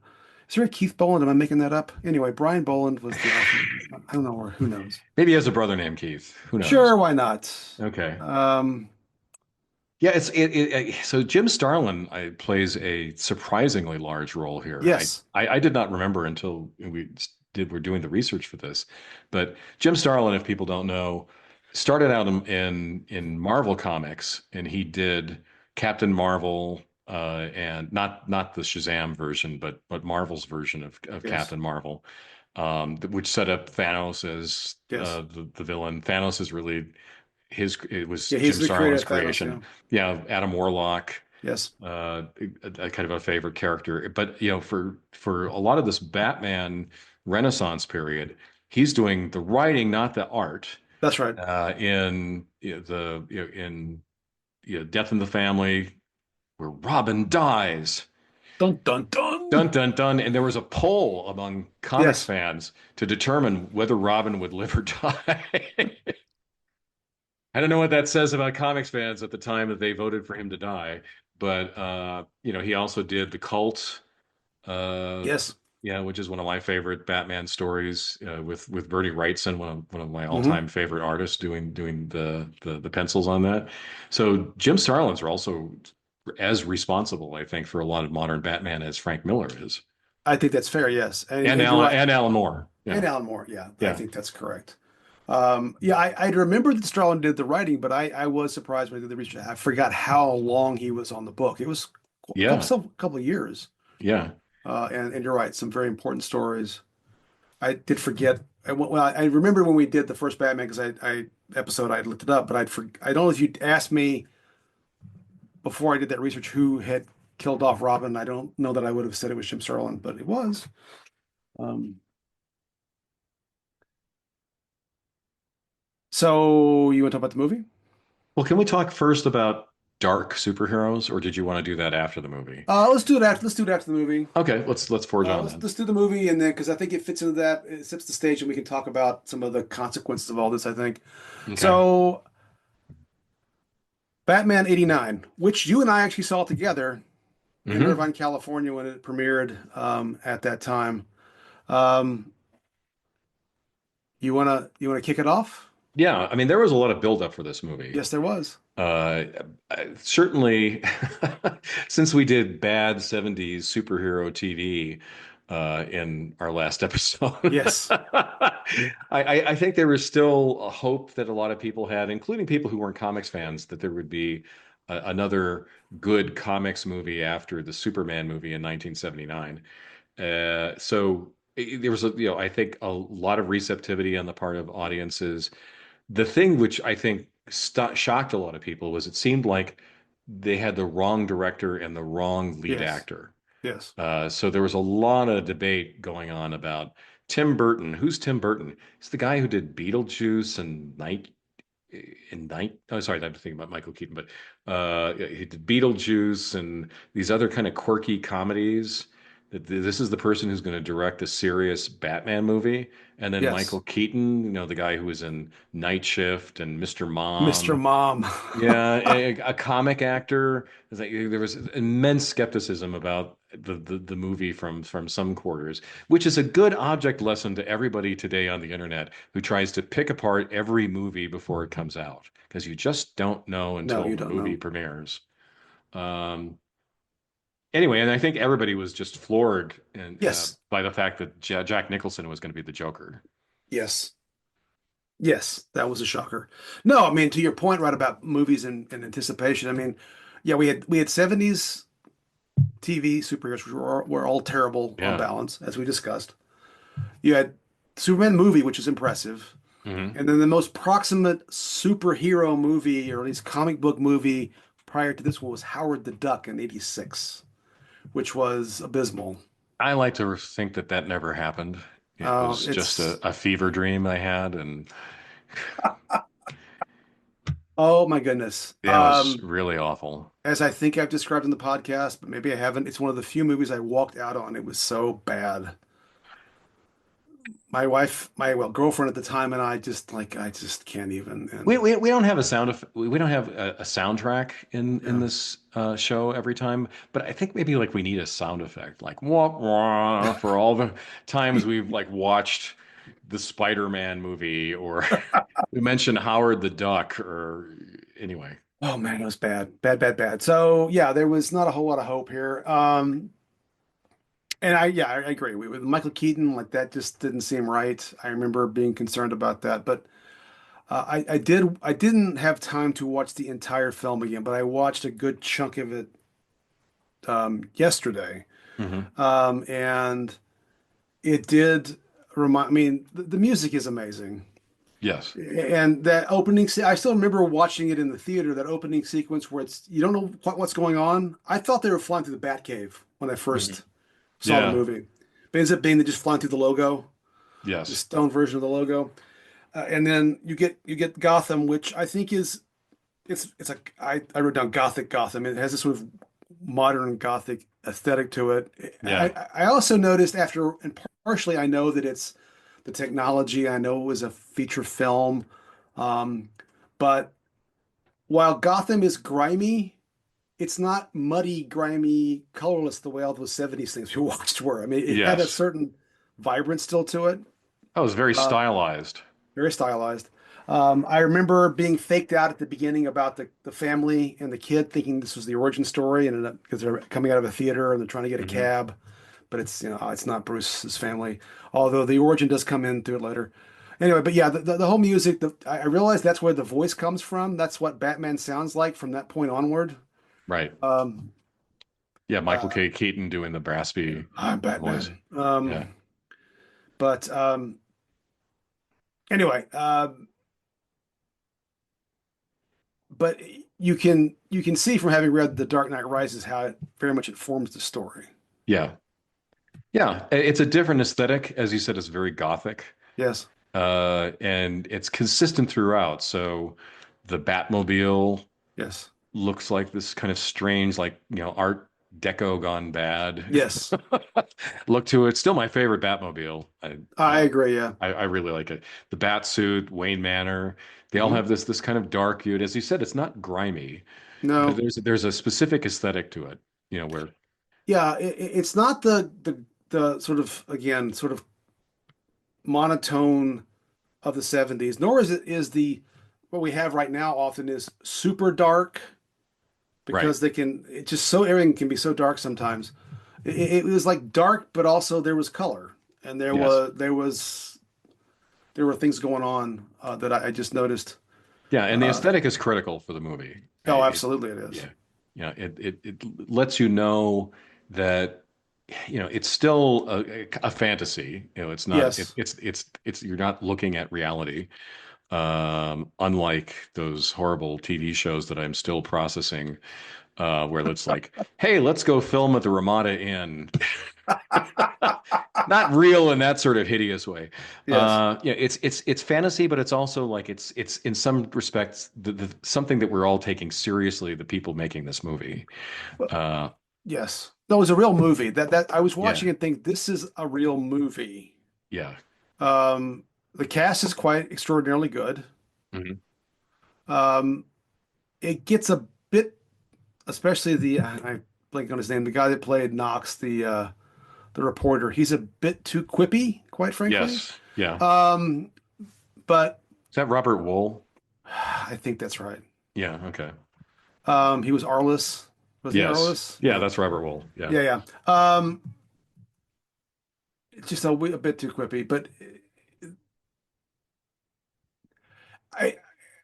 Is there a Keith Boland? Am I making that up? Anyway, Brian Boland was the author. I don't know, or who knows. Maybe he has a brother named Keith. Who knows? Sure, why not? Okay. Um, Yeah, so Jim Starlin plays a surprisingly large role here. yes, I did not remember until we're doing the research for this, but Jim Starlin, if people don't know, started out in Marvel Comics, and he did Captain Marvel, and not the Shazam version, but Marvel's version of Yes. Captain Marvel, which set up Thanos as Yes. the villain. Thanos is really it was Yeah, he's Jim the creator Starlin's of Thanos. creation. Yeah. Yeah, Adam Warlock, Yes. a kind of a favorite character. But for a lot of this Batman Renaissance period, he's doing the writing, not the art. That's right. In in Death in the Family, where Robin dies. Dun dun Dun dun. dun dun. And there was a poll among comics Yes. fans to determine whether Robin would live or die. I don't know what that says about comics fans at the time that they voted for him to die, but he also did The Cult, uh, Yes. yeah, which is one of my favorite Batman stories, with Bernie Wrightson, one of my Hmm. all-time favorite artists, doing the pencils on that. So Jim Starlins are also as responsible, I think, for a lot of modern Batman as Frank Miller is, I think that's fair. Yes, and you're right. And Alan Moore. And Yeah, Alan Moore. Yeah, I yeah, think that's correct. Yeah, I remember that Starlin did the writing, but I was surprised when I did the research. I forgot how long he was on the book. It was yeah, a couple of years. yeah. And you're right, some very important stories. I did forget. I remember when we did the first Batman because I episode I looked it up, but I don't know if you asked me before I did that research who had killed off Robin. I don't know that I would have said it was Jim Starlin, but it was. Um, so you want to talk about the movie? Well, can we talk first about dark superheroes, or did you want to do that after the movie? Let's do it after. Let's do it after the movie. Okay, let's forge on then. Let's do the movie and then because I think it fits into that. It sets the stage, and we can talk about some of the consequences of all this. I think Okay. so. Batman '89, which you and I actually saw together in Hmm. Irvine, California, when it premiered at that time. Um, you wanna kick it off? Yeah, I mean, there was a lot of buildup for this movie. Yes, there was. Uh, Certainly, since we did bad 70s superhero TV in our last episode, Yes, I think there was still a hope that a lot of people had, including people who weren't comics fans, that there would be another good comics movie after the Superman movie in 1979. There was I think a lot of receptivity on the part of audiences. The thing which I think shocked a lot of people was it seemed like they had the wrong director and the wrong lead yes, actor. yes, So there was a lot of debate going on about Tim Burton. Who's Tim Burton? He's the guy who did Beetlejuice and Night. Oh, sorry, I'm thinking about Michael Keaton, but he did Beetlejuice and these other kind of quirky comedies. This is the person who's going to direct a serious Batman movie, and then Michael yes. Keaton, the guy who was in Night Shift and Mr. Mr. Mom. Mom. Yeah, a comic actor. It's like there was immense skepticism about the movie from some quarters, which is a good object lesson to everybody today on the internet who tries to pick apart every movie before it comes out, because you just don't know No, until you the don't movie know. premieres. Um, anyway, and I think everybody was just floored Yes, by the fact that Jack Nicholson was going to be the Joker. yes, yes. That was a shocker. No, I mean to your point, right about movies and anticipation. I mean, yeah, we had '70s TV superheroes, which were all terrible on Yeah. balance, as we discussed. You had Superman movie, which is impressive. Hmm. And then the most proximate superhero movie, or at least comic book movie prior to this one, was Howard the Duck in '86, which was abysmal. I like to think that that never happened. It was just It's a fever dream I had, and oh my goodness. yeah, it was really awful. As I think I've described in the podcast, but maybe I haven't. It's one of the few movies I walked out on. It was so bad. My wife, my well girlfriend at the time, and I just can't even. And We don't have a we don't have a soundtrack in yeah, this show every time, but I think maybe like we need a sound effect, like wah wah, for all the times we've like watched the Spider-Man movie, or we mentioned Howard the Duck, or anyway. oh man, it was bad, bad, bad, bad. So yeah, there was not a whole lot of hope here. And yeah, I agree. With Michael Keaton, like that just didn't seem right. I remember being concerned about that, but I didn't have time to watch the entire film again, but I watched a good chunk of it yesterday. Hmm. And it did remind, I mean, the music is amazing. Yes. And that I still remember watching it in the theater, that opening sequence where you don't know quite what's going on. I thought they were flying through the Batcave when I Hmm. first saw the Yeah. movie. But it ends up being they're just flying through the logo, the Yes. stone version of the logo. And then you get Gotham, which I think is it's like I wrote down Gothic Gotham. It has this sort of modern Gothic aesthetic to it. Yeah. I also noticed after, and partially I know that it's the technology. I know it was a feature film, um, but while Gotham is grimy, it's not muddy, grimy, colorless the way all those 70s things we watched were. I mean, it had a Yes. certain vibrance still to it. That was very Uh, stylized. Very stylized. I remember being faked out at the beginning about the family and the kid, thinking this was the origin story, and because they're coming out of a theater and they're trying to get a Hmm. cab, but it's not Bruce's family. Although the origin does come in through it later. Anyway, but yeah, the whole music. I realized that's where the voice comes from. That's what Batman sounds like from that point onward. Right. Um, Yeah. Michael uh, K. Keaton doing the yeah, raspy I'm voice. Batman. Yeah. But anyway, but you can see from having read The Dark Knight Rises how it very much informs the story. Yeah. Yeah. It's a different aesthetic. As you said, it's very gothic. Yes, And it's consistent throughout. So the Batmobile yes, looks like this kind of strange, like, Art Deco gone bad yes. look to it. Still my favorite Batmobile. I agree. Yeah. I really like it. The Batsuit, Wayne Manor, they all Hmm. have this kind of dark hue. As you said, it's not grimy, but No. there's a specific aesthetic to it, where Yeah. It's not the sort of, again, sort of monotone of the 70s, nor is the what we have right now often is super dark right. because it's just so everything can be so dark sometimes. It was like dark, but also there was color, and Yes. there were things going on that I just noticed. Yeah, and the Uh, aesthetic is critical for the movie. oh, It, absolutely, it is. yeah. Yeah, it lets you know that it's still a fantasy. It's not Yes. it's you're not looking at reality. Unlike those horrible TV shows that I'm still processing, where it's like, hey, let's go film at the Ramada Inn. Not real in that sort of hideous way. Yes. It's fantasy, but it's also like it's in some respects something that we're all taking seriously. The people making this movie. Well, Uh, yes. No, it was a real movie. That I was yeah, watching and think this is a real movie. yeah. The cast is quite extraordinarily good. Mhm. Um, it gets a bit, especially I blank on his name, the guy that played Knox, the reporter. He's a bit too quippy, quite frankly. Yes, yeah. Um, but Is that Robert Wool? I think that's right. Yeah. Okay. He was Arliss. Was he Yes. Arliss? Yeah, Yeah. that's Robert Wool. Yeah. Yeah, yeah. It's just a bit too quippy, but I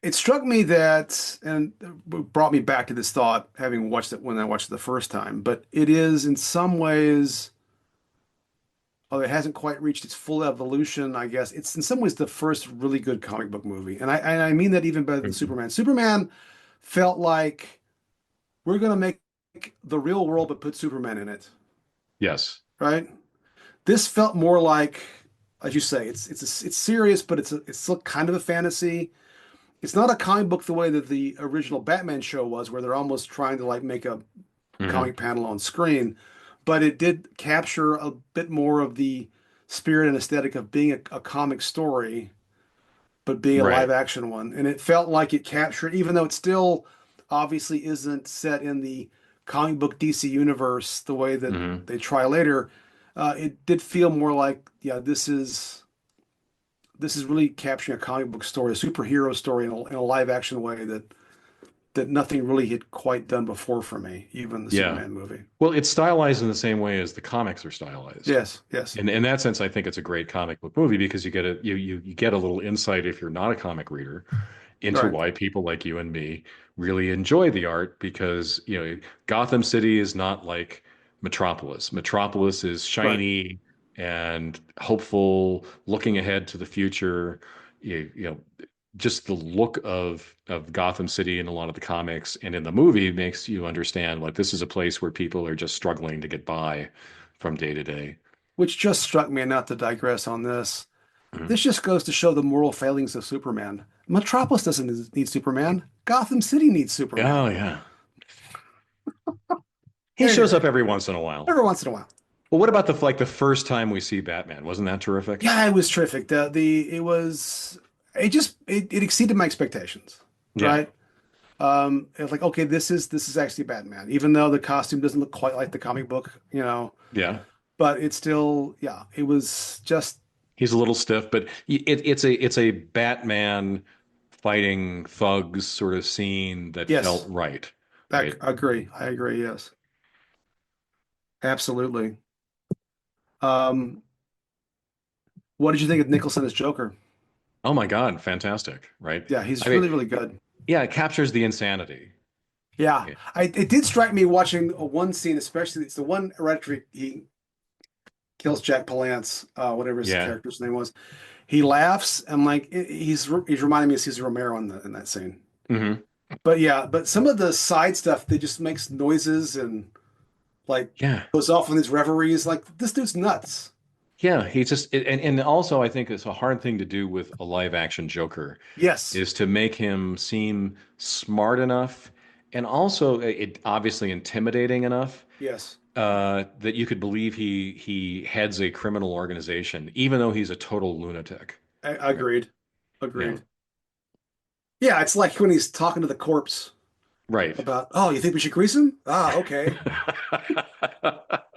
it struck me that, and it brought me back to this thought, having watched it when I watched it the first time, but it is in some ways, although it hasn't quite reached its full evolution, I guess, it's in some ways the first really good comic book movie. And I mean that even better than Mhm. Superman. Superman felt like we're going to make the real world but put Superman in it, Yes. right? This felt more like, as you say, it's serious, but it's still kind of a fantasy. It's not a comic book the way that the original Batman show was, where they're almost trying to like make a Hmm. comic panel on screen, but it did capture a bit more of the spirit and aesthetic of being a comic story, but being a live Right. action one. And it felt like it captured, even though it still obviously isn't set in the comic book DC universe the way that Hmm. they try later. It did feel more like, yeah, this is really capturing a comic book story, a superhero story in a live action way that that nothing really had quite done before for me, even the Yeah. Superman movie. Well, it's stylized in the same way as the comics are stylized. Yes, yes, In that sense, I think it's a great comic book movie because you get a little insight if you're not a comic reader into right, why people like you and me really enjoy the art because, Gotham City is not like Metropolis. Metropolis is right. shiny and hopeful, looking ahead to the future. You know, just the look of Gotham City in a lot of the comics and in the movie makes you understand like this is a place where people are just struggling to get by from day to day. Which just struck me, and not to digress on this. Mhm. This just goes to show the moral failings of Superman. Metropolis doesn't need Superman. Gotham City needs Oh Superman. yeah. He shows up Anyway, every once in a while. every once in a while. Well, what about the first time we see Batman? Wasn't that terrific? Yeah, it was terrific. The it was it just it exceeded my expectations, Yeah. right? It's like, okay, this is actually Batman, even though the costume doesn't look quite like the comic book, Yeah. but it's still, yeah, it was just, He's a little stiff, but it's a Batman fighting thugs sort of scene that felt yes, right, I right? agree. I agree. Yes, absolutely. Um, what did you think of Nicholson as Joker? Oh my God, fantastic, right? Yeah, I he's mean, really, really good. yeah, it captures the insanity. Yeah, Yeah. it did strike me watching one scene, especially it's the one right after he kills Jack Palance, whatever his Yeah. character's name was. He laughs. And like he's reminding me of Cesar Romero in that scene. Hmm. But yeah, but some of the side stuff, they just makes noises and like Yeah. goes off on these reveries. Like this dude's nuts. Yeah. And also I think it's a hard thing to do with a live action Joker Yes, is to make him seem smart enough and also it obviously intimidating enough yes, that you could believe he heads a criminal organization, even though he's a total lunatic. Right. agreed, Yeah. agreed. Yeah, it's like when he's talking to the corpse Right. about, oh, you think we should grease him? Ah, okay.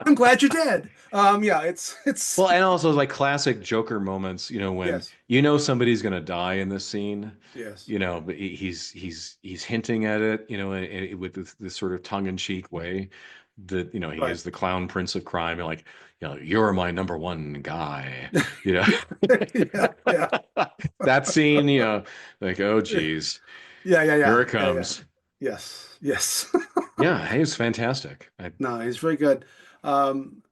I'm glad you're dead. Yeah, it's Well, and also like classic Joker moments, when yes, somebody's gonna die in this scene, yes, but he's hinting at it, with this sort of tongue-in-cheek way that, he right. is the clown prince of crime, and like, you're my number one guy, you know. Yeah, yeah, That scene, like, oh geez, yeah, yeah, here yeah, it yeah, yeah. comes. Yes, yes. Yeah, hey, it's fantastic. No, he's very good. Um,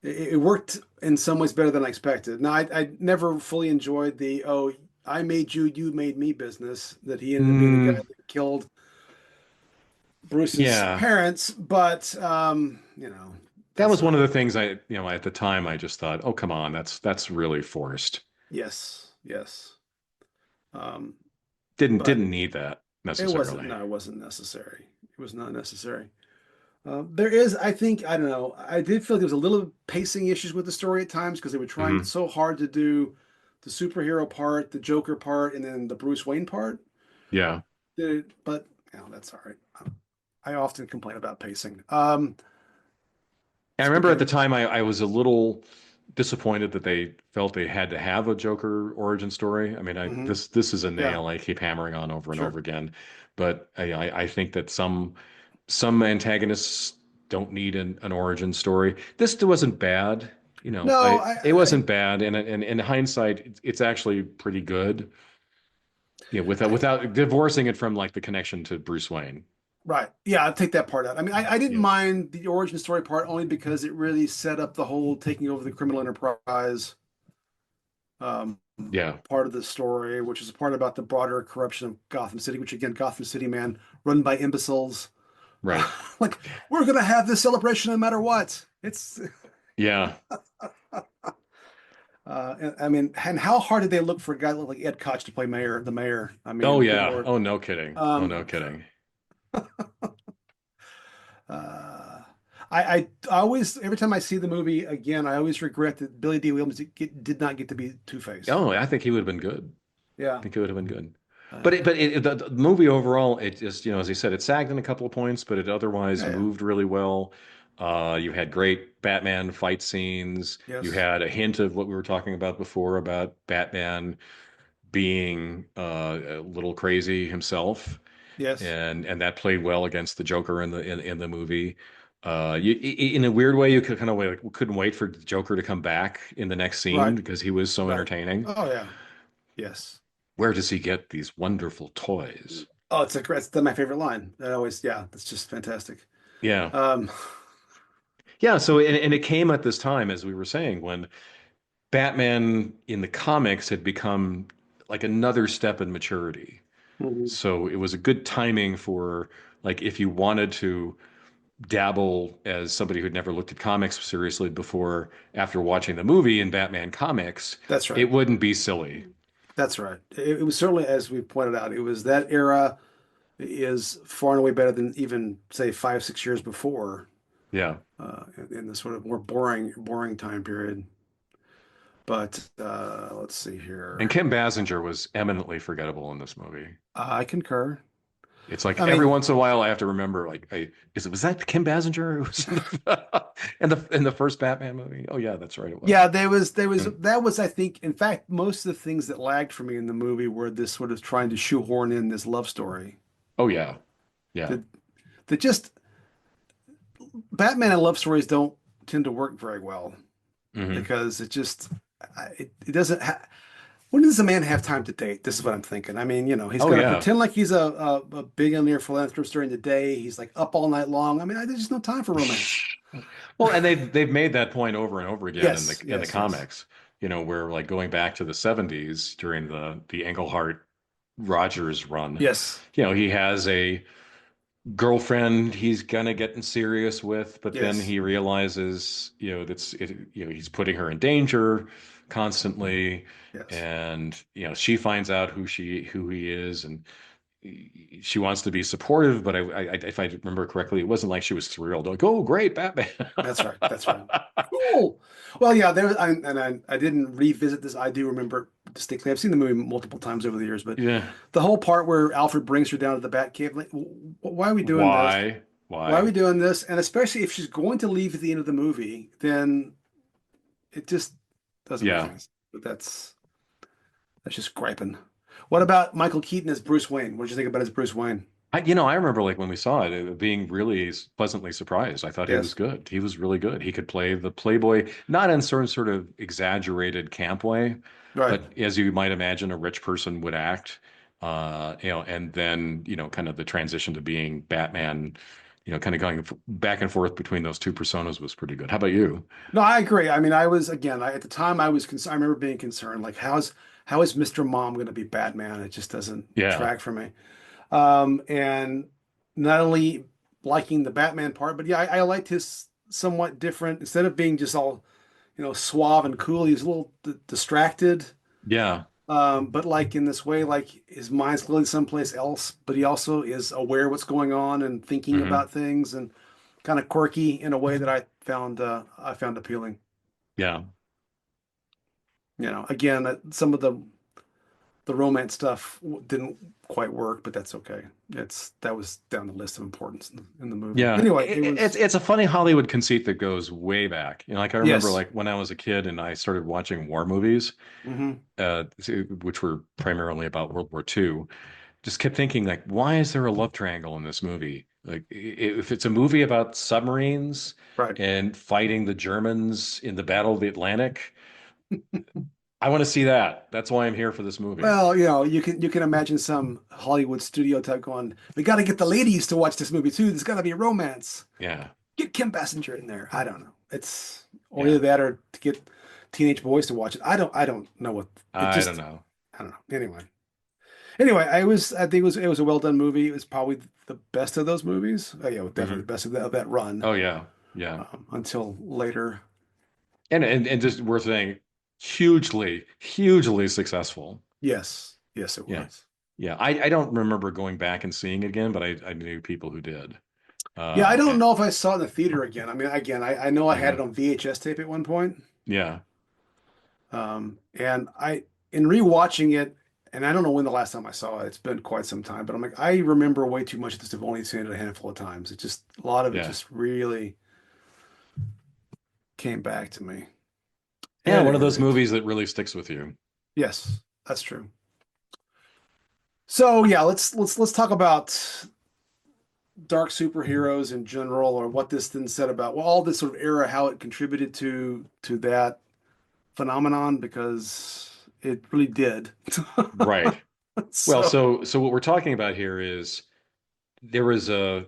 it worked in some ways better than I expected. Now, I never fully enjoyed the, oh, I made you, you made me business that he ended up being the guy Mm, that killed Bruce's yeah, parents. But, that that's was one not, of the things at the time I just thought, oh, come on, that's really forced. yes, yes. Um, Didn't but need that it wasn't, necessarily. no, it wasn't necessary. It was not necessary. There is, I think, I don't know. I did feel like there was a little pacing issues with the story at times because they were trying Hmm. so hard to do the superhero part, the Joker part, and then the Bruce Wayne part. Yeah. But that's all right. I often complain about pacing. I remember at the Spaghetti. time I was a little disappointed that they felt they had to have a Joker origin story. I mean, Hmm. this is a Yeah, nail I keep hammering on over and over sure. again. But I think that some antagonists don't need an origin story. This wasn't bad. No, It wasn't bad, and in hindsight, it's actually pretty good. Yeah, I without divorcing it from like the connection to Bruce Wayne. right. Yeah, I'll take that part out. I mean, I didn't Yeah. mind the origin story part only because it really set up the whole taking over the criminal enterprise um, Yeah. part of the story, which is a part about the broader corruption of Gotham City, which again, Gotham City, man, run by imbeciles. Right. Like, we're gonna have this celebration no matter what. It's, Yeah. I mean, and how hard did they look for a guy like Ed Koch to play the mayor? I Oh mean, good yeah. Lord. Oh no kidding. Oh no Um, kidding. uh, I always, every time I see the movie again, I always regret that Billy D. Williams did not get to be Two-Face. Oh, I think he would have been good. I Yeah. think it would have been good. But Uh, the movie overall, it just, as I said, it sagged in a couple of points, but it otherwise yeah, yeah. moved really well. You had great Batman fight scenes. You Yes. had a hint of what we were talking about before about Batman being a little crazy himself. Yes. and that played well against the Joker in the movie. In a weird way, you could kind of like couldn't wait for Joker to come back in the next scene Right. because he was so Right. entertaining. Oh yeah. Yes. Where does he get these wonderful toys? Oh, it's my favorite line. That always, yeah, that's just fantastic. Yeah. Um, Yeah, so and it came at this time, as we were saying, when Batman in the comics had become like another step in maturity. mhm. So it was a good timing for like if you wanted to dabble as somebody who'd never looked at comics seriously before after watching the movie in Batman comics, That's right. it wouldn't be silly. That's right. It was certainly, as we pointed out, it was that era is far and away better than even say 5, 6 years before, Yeah. in the sort of more boring time period. But let's see And here. Kim Basinger was eminently forgettable in this movie. I concur. It's like I every mean, once in a while I have to remember, like, hey, was that Kim Basinger who was in the first Batman movie? Oh yeah, that's right, it was. yeah, there was Mm. that was I think in fact most of the things that lagged for me in the movie were this sort of trying to shoehorn in this love story Oh yeah, yeah. that that just Batman and love stories don't tend to work very well Hmm. because it doesn't when does a man have time to date? This is what I'm thinking. I mean, he's Oh got to yeah. pretend like he's a billionaire philanthropist during the day. He's like up all night long. I mean, there's just no time for romance. Well, and they've made that point over and over again in Yes, the yes, yes, comics. Where like going back to the 70s during the Englehart Rogers run, yes, he has a girlfriend he's gonna get serious with, but then yes, he realizes, he's putting her in danger constantly, yes. and she finds out who he is, and she wants to be supportive, but if I remember correctly, it wasn't like she was thrilled, like, oh, great, Batman. That's right. That's right. Cool. Well, yeah, I didn't revisit this. I do remember it distinctly. I've seen the movie multiple times over the years, but Yeah. the whole part where Alfred brings her down to the Batcave, like, why are we doing this? Why? Why are we Why? doing this? And especially if she's going to leave at the end of the movie, then it just doesn't make Yeah. any sense. But that's just griping. What about Michael Keaton as Bruce Wayne? What did you think about as Bruce Wayne? I remember like when we saw it, being really pleasantly surprised. I thought he was Yes. good. He was really good. He could play the playboy, not in sort of exaggerated camp way, Right. but as you might imagine a rich person would act. And then, kind of the transition to being Batman, kind of going back and forth between those two personas was pretty good. How about you? No, I agree. I mean, I was again, at the time I was concerned. I remember being concerned, like how is Mr. Mom going to be Batman? It just doesn't Yeah. track for me. And not only liking the Batman part, but yeah, I liked his somewhat different. Instead of being just all, suave and cool, he's a little distracted. Yeah. But like in this way, like his mind's clearly someplace else, but he also is aware what's going on and thinking Hmm. about things and kind of quirky in a way that I found appealing. Yeah. Again, some of the romance stuff didn't quite work, but that's okay. That was down the list of importance in the movie. Yeah, Anyway, it it's was it's a funny Hollywood conceit that goes way back. Like I remember, yes. like when I was a kid and I started watching war movies, Hmm. which were primarily about World War II. Just kept thinking, like, why is there a love triangle in this movie? Like, if it's a movie about submarines Right. and fighting the Germans in the Battle of the Atlantic, I want to see that. That's why I'm here for this movie. Well, you can imagine some Hollywood studio type going, we got to get the ladies to watch this movie too. There's got to be romance. Yeah, Get Kim Basinger in there. I don't know. It's or either yeah. that or to get teenage boys to watch it. I don't know what it I don't just know. I don't know. Anyway, I think it was a well done movie. It was probably the best of those movies. Oh, yeah, definitely the Hmm. best of that run, Oh yeah, yeah. until later. And just worth saying, hugely, hugely successful. Yes, yes, it Yeah. was. Yeah. I don't remember going back and seeing it again, but I knew people who did. Yeah, I don't And, know if I saw it in the theater again. I mean, again, I know I had it mhm. on VHS tape at one point. Yeah. And in rewatching it, and I don't know when the last time I saw it. It's been quite some time, but I'm like, I remember way too much of this to have only seen it a handful of times. It just a lot of it Yeah. just really came back to me. Yeah. At One of any those rate, movies that really sticks with you. yes, that's true. So yeah, let's talk about dark superheroes in general, or what this then said about well, all this sort of era, how it contributed to that phenomenon, because it really did. Right. Well, So so what we're talking about here is there was a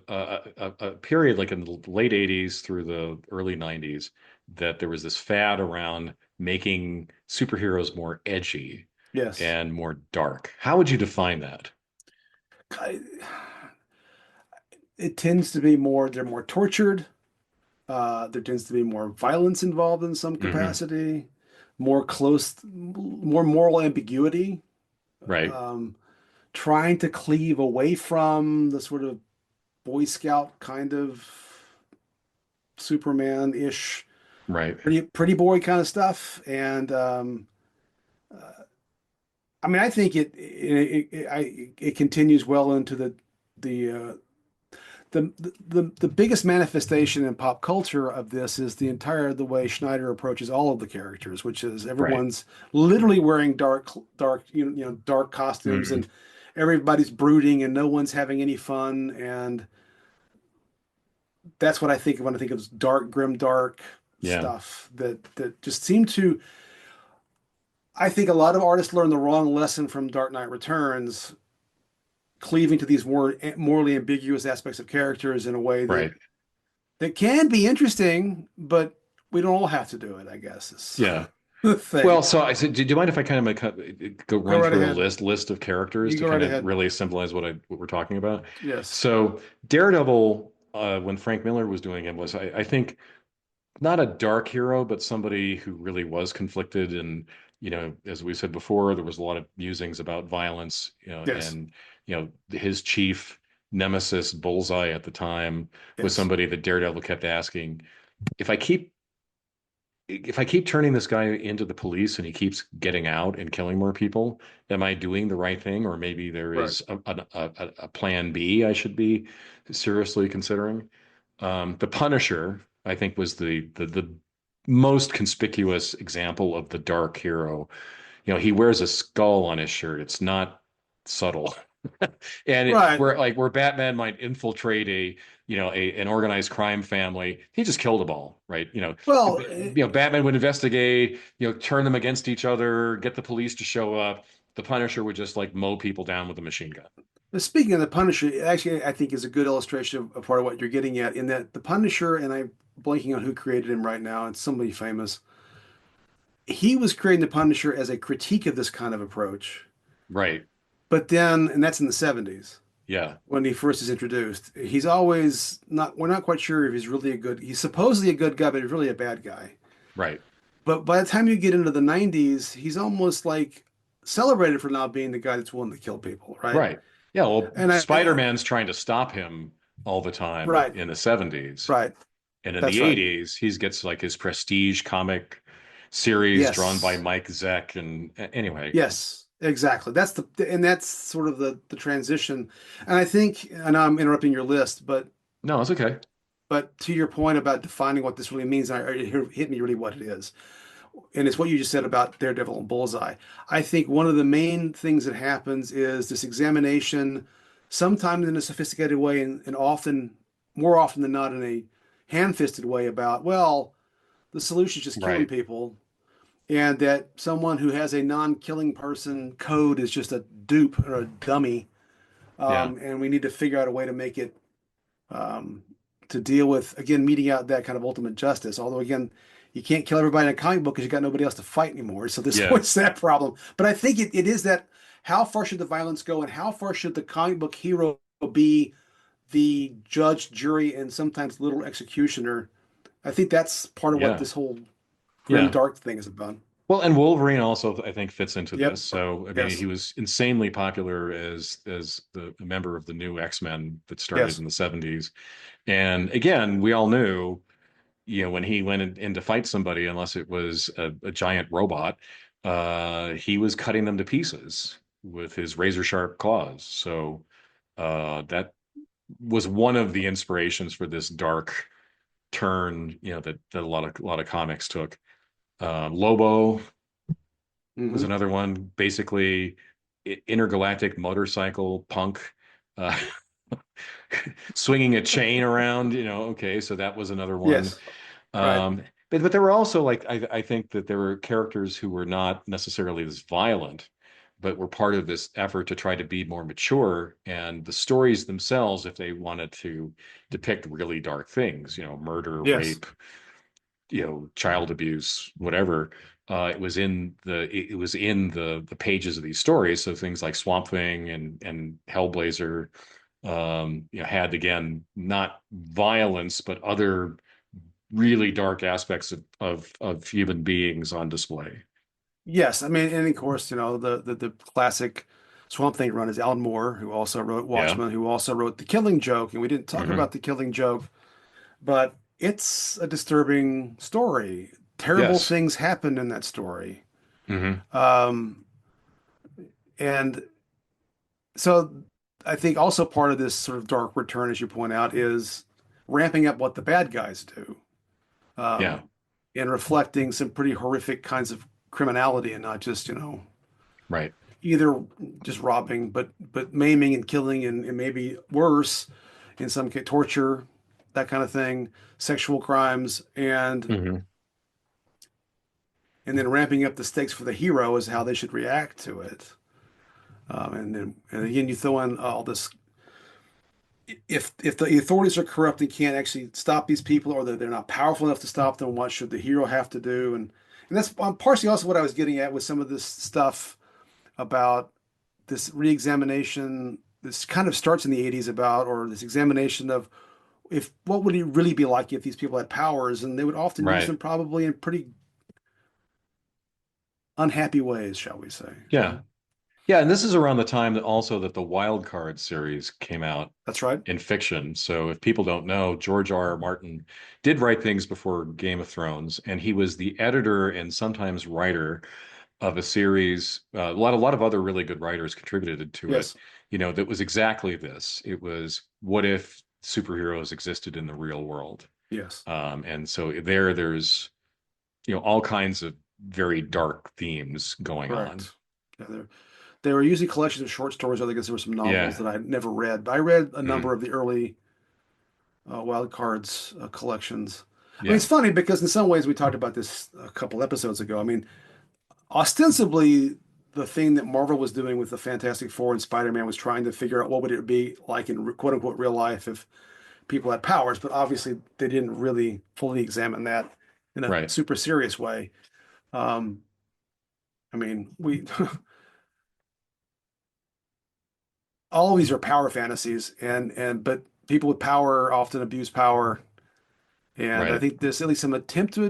period like in the late 80s through the early 90s that there was this fad around making superheroes more edgy yes, and more dark. How would you define that? I- it tends to be more. They're more tortured. There tends to be more violence involved in some Hmm. capacity, more moral ambiguity. Right, Um, Trying to cleave away from the sort of Boy Scout kind of Superman-ish, right, pretty boy kind of stuff. And I mean, I think it continues well into the the biggest manifestation in pop culture of this is the way Schneider approaches all of the characters, which is right. everyone's literally wearing dark dark costumes, Hmm. and everybody's brooding and no one's having any fun. And that's what I think of when I think of dark, grim, dark Yeah, stuff that just seem to. I think a lot of artists learn the wrong lesson from Dark Knight Returns, cleaving to these more morally ambiguous aspects of characters in a way right. that can be interesting, but we don't all have to do it, I guess, is Yeah. the thing. Well, so I said, do you mind if I kind of go Go run right through a ahead. list of characters You to go right kind of ahead. really symbolize what we're talking about? Yes. So Daredevil, when Frank Miller was doing him, was I think not a dark hero, but somebody who really was conflicted. And, as we said before, there was a lot of musings about violence, Yes. and, his chief nemesis, Bullseye at the time, was Yes. somebody that Daredevil kept asking, if I keep if I keep turning this guy into the police and he keeps getting out and killing more people, am I doing the right thing? Or maybe there Right. is a plan B I should be seriously considering. The Punisher, I think, was the most conspicuous example of the dark hero. He wears a skull on his shirt. It's not subtle. Right. Where Batman might infiltrate an organized crime family, he just killed them all, right? Well, Batman would investigate, turn them against each other, get the police to show up. The Punisher would just like mow people down with a machine gun. speaking of the Punisher, actually, I think is a good illustration of part of what you're getting at, in that the Punisher, and I'm blanking on who created him right now, it's somebody famous. He was creating the Punisher as a critique of this kind of approach. Right. But then, and that's in the 70s Yeah. when he first is introduced. He's always not, we're not quite sure if he's supposedly a good guy, but he's really a bad guy. Right. But by the time you get into the 90s, he's almost like celebrated for not being the guy that's willing to kill people, right? Right. Yeah. Well, And Spider-Man's trying to stop him all the time right, in the 70s. right, And in that's the right. 80s, he gets like his prestige comic series drawn by Yes, Mike Zeck. And anyway, yes, exactly. And that's sort of the transition. And I think, and I'm interrupting your list, no, it's okay. but to your point about defining what this really means, it hit me really what it is. And it's what you just said about Daredevil and Bullseye. I think one of the main things that happens is this examination, sometimes in a sophisticated way, and often, more often than not, in a hand-fisted way about, well, the solution is just killing Right. people, and that someone who has a non-killing person code is just a dupe or a dummy, Yeah. and we need to figure out a way to make it um, to deal with, again, meeting out that kind of ultimate justice. Although, again, you can't kill everybody in a comic book because you got nobody else to fight anymore. So there's Yeah. always that problem. But I think it is that, how far should the violence go, and how far should the comic book hero be the judge, jury, and sometimes little executioner? I think that's part of what Yeah. this whole grim Yeah. dark thing is about. Well, and Wolverine also, I think, fits into this. Yep. So, I mean, he Yes. was insanely popular as a member of the new X-Men that started Yes. in the 70s. And again, we all knew, when he went in to fight somebody, unless it was a giant robot, he was cutting them to pieces with his razor sharp claws. So that was one of the inspirations for this dark turn, that a lot of comics took. Lobo was Hmm. another one. Basically, intergalactic motorcycle punk, uh, swinging a chain around. Okay, so that was another one. Yes. Right. Um, but there were also like I think that there were characters who were not necessarily as violent, but were part of this effort to try to be more mature. And the stories themselves, if they wanted to depict really dark things, murder, Yes. rape, child abuse, whatever, it was in the pages of these stories. So things like Swamp Thing and Hellblazer, had again not violence, but other really dark aspects of human beings on display. Yes. I mean, and of course, the classic Swamp Thing run is Alan Moore, who also wrote Yeah. Watchmen, who also wrote The Killing Joke. And we didn't talk Hmm. about The Killing Joke, but it's a disturbing story. Terrible Yes. things happen in that story. Hmm. Um, and so I think also part of this sort of dark return, as you point out, is ramping up what the bad guys do, Yeah. um, and reflecting some pretty horrific kinds of criminality and not just, Right. either just robbing, but maiming and killing and maybe worse in some case, torture, that kind of thing, sexual crimes, Hmm. and then ramping up the stakes for the hero is how they should react to it. And again, you throw in all this. If the authorities are corrupt and can't actually stop these people, or they're not powerful enough to stop them, what should the hero have to do? And that's partially also what I was getting at with some of this stuff about this reexamination. This kind of starts in the 80s about, or this examination of if what would it really be like if these people had powers, and they would often use Right. them probably in pretty unhappy ways, shall we say? Yeah. Yeah, and this is around the time that also that the Wild Card series came out That's right. in fiction. So if people don't know, George R. R. Martin did write things before Game of Thrones, and he was the editor and sometimes writer of a series. A lot of other really good writers contributed to it. Yes. That was exactly this. It was what if superheroes existed in the real world? Yes. And so there's all kinds of very dark themes going on. Correct. Yeah, they were usually collections of short stories. I guess there were some novels Yeah. that I never read, but I read a number Mhm. of the early Wild Cards collections. I mean, Yeah. it's funny because in some ways we talked about this a couple episodes ago. I mean, ostensibly, the thing that Marvel was doing with the Fantastic Four and Spider-Man was trying to figure out what would it be like in quote unquote real life if people had powers, but obviously they didn't really fully examine that in a Right. super serious way. Um, I mean, we all these are power fantasies, and but people with power often abuse power. And I Right. think there's at least some attempt to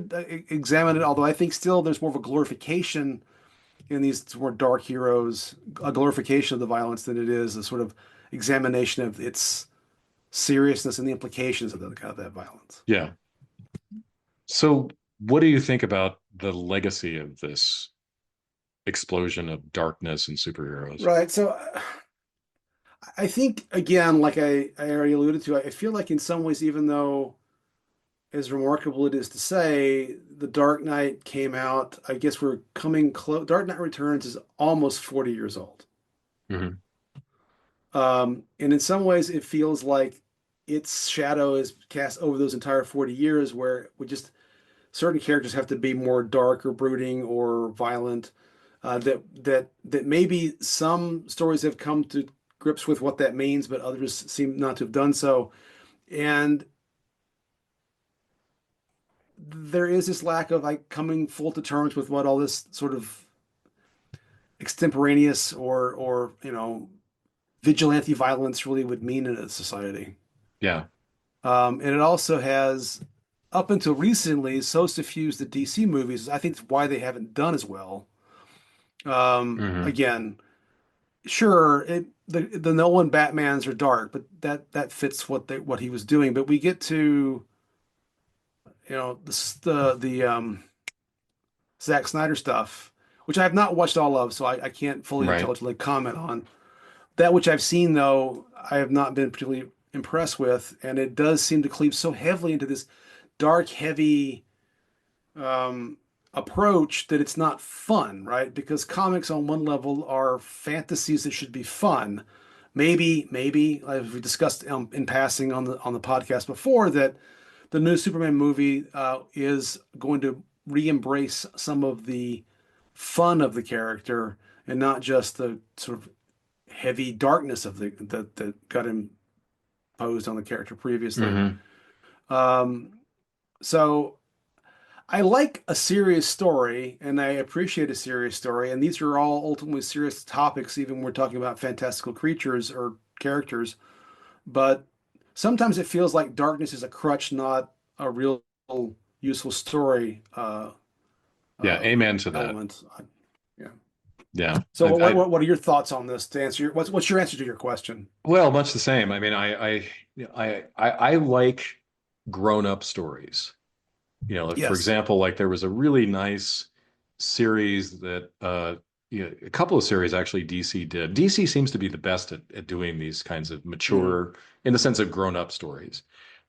examine it, although I think still there's more of a glorification in these more dark heroes, a glorification of the violence than it is a sort of examination of its seriousness and the implications of that violence. Yeah. So what do you think about the legacy of this explosion of darkness and superheroes? Right. So I think again, like I already alluded to, I feel like in some ways, even though as remarkable it is to say, The Dark Knight came out, I guess we're coming close. Dark Knight Returns is almost 40 years old. Hmm. And in some ways, it feels like its shadow is cast over those entire 40 years where we just certain characters have to be more dark or brooding or violent. That maybe some stories have come to grips with what that means, but others seem not to have done so. And there is this lack of like coming full to terms with what all this sort of extemporaneous or vigilante violence really would mean in a society. Yeah. And it also has, up until recently, so suffused the DC movies. I think it's why they haven't done as well. Hmm. Again, sure, the Nolan Batmans are dark, but that fits what he was doing. But we get to the Zack Snyder stuff, which I have not watched all of, so I can't fully Right. intelligently comment on. That which I've seen, though, I have not been particularly impressed with, and it does seem to cleave so heavily into this dark, heavy, um, approach that it's not fun, right? Because comics on one level are fantasies that should be fun. Maybe as we discussed in passing on the podcast before, that the new Superman movie is going to re-embrace some of the fun of the character and not just the sort of heavy darkness of the that got imposed on the character previously. Hmm. Um, so I like a serious story and I appreciate a serious story. And these are all ultimately serious topics, even when we're talking about fantastical creatures or characters. But sometimes it feels like darkness is a crutch, not a real useful story Yeah, amen to that. element. Yeah. Yeah. So what are your thoughts on this to answer what's your answer to your question? Well, much the same. I mean, I like grown-up stories. Like, for Yes. example, like there was a really nice series that a couple of series actually DC did. DC seems to be the best at doing these kinds of Hmm. mature, in the sense of grown-up stories.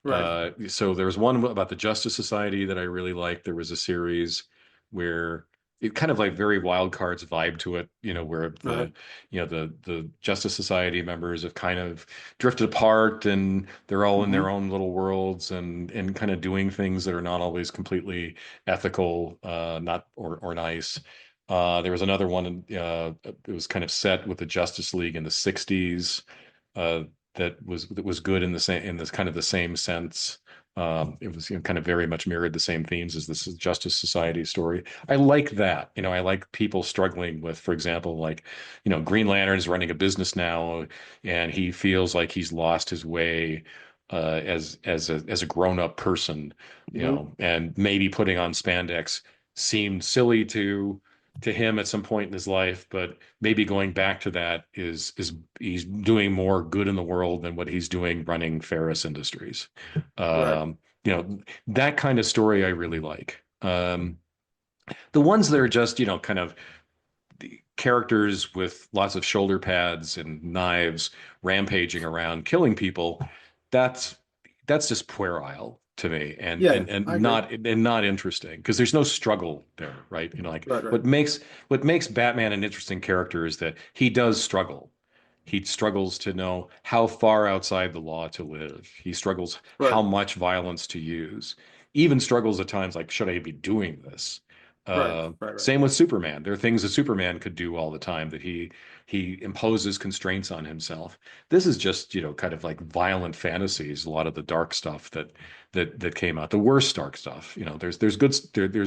Right. So there was one about the Justice Society that I really liked. There was a series where it kind of like very Wild Cards vibe to it, where Right. the Justice Society members have kind of drifted apart and they're all in their Hmm. own little worlds and kind of doing things that are not always completely ethical, not or nice. There was another one, it was kind of set with the Justice League in the 60s, uh, that was good in the same in this kind of the same sense. It was, kind of very much mirrored the same themes as this Justice Society story. I like that. I like people struggling with, for example, like, Green Lantern's running a business now, and he feels like he's lost his way as a grown-up person, Hmm. and maybe putting on spandex seemed silly to him at some point in his life, but maybe going back to that is he's doing more good in the world than what he's doing running Ferris Industries. Right. Um, that kind of story I really like. The ones that are just, kind of the characters with lots of shoulder pads and knives rampaging around killing people, that's that's just puerile to me, and Yeah, and and I agree. not interesting, because there's no struggle there, right? Like Right, right. what makes Batman an interesting character is that he does struggle. He struggles to know how far outside the law to live. He struggles how Right. much violence to use. Even struggles at times like, should I be doing this? Right. Right, right. Same with Superman. There are things that Superman could do all the time that he imposes constraints on himself. This is just, kind of like violent fantasies, a lot of the dark stuff that came out, the worst dark stuff. There's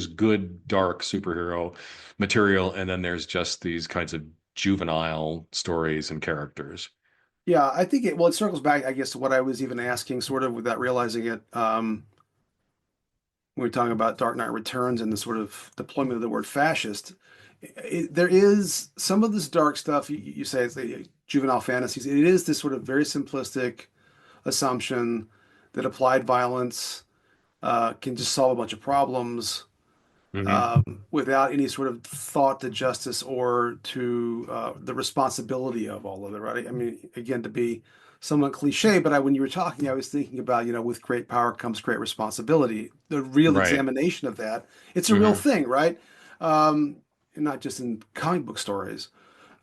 good dark superhero material, and then there's just these kinds of juvenile stories and characters. Yeah, I think it circles back, I guess, to what I was even asking, sort of without realizing it. When we're talking about Dark Knight Returns and the sort of deployment of the word fascist, there is some of this dark stuff you say it's the juvenile fantasies. It is this sort of very simplistic assumption that applied violence can just solve a bunch of problems Hmm. without any sort of thought to justice or to the responsibility of all of it, right? I mean, again, to be somewhat cliche, but when you were talking, I was thinking about, with great power comes great responsibility. The real Right. examination of that, it's a real Hmm. thing, right? And not just in comic book stories.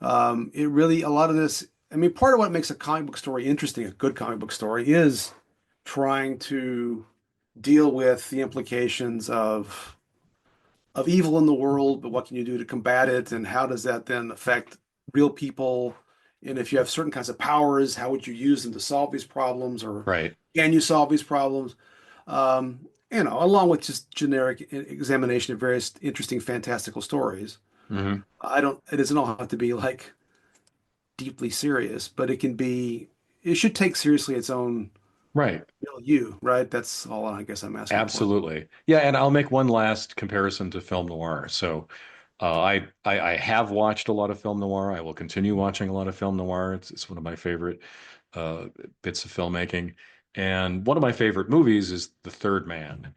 It really, a lot of this, I mean, part of what makes a comic book story interesting, a good comic book story, is trying to deal with the implications of evil in the world, but what can you do to combat it? And how does that then affect real people? And if you have certain kinds of powers, how would you use them to solve these problems? Or Right. can you solve these problems? Along with just generic examination of various interesting, fantastical stories. Hmm. It doesn't all have to be like deeply serious, but it should take seriously its own Right. real you, right? That's all I guess I'm asking for. Absolutely. Yeah, and I'll make one last comparison to film noir. So, I have watched a lot of film noir. I will continue watching a lot of film noir. It's one of my favorite uh, bits of filmmaking. And one of my favorite movies is The Third Man.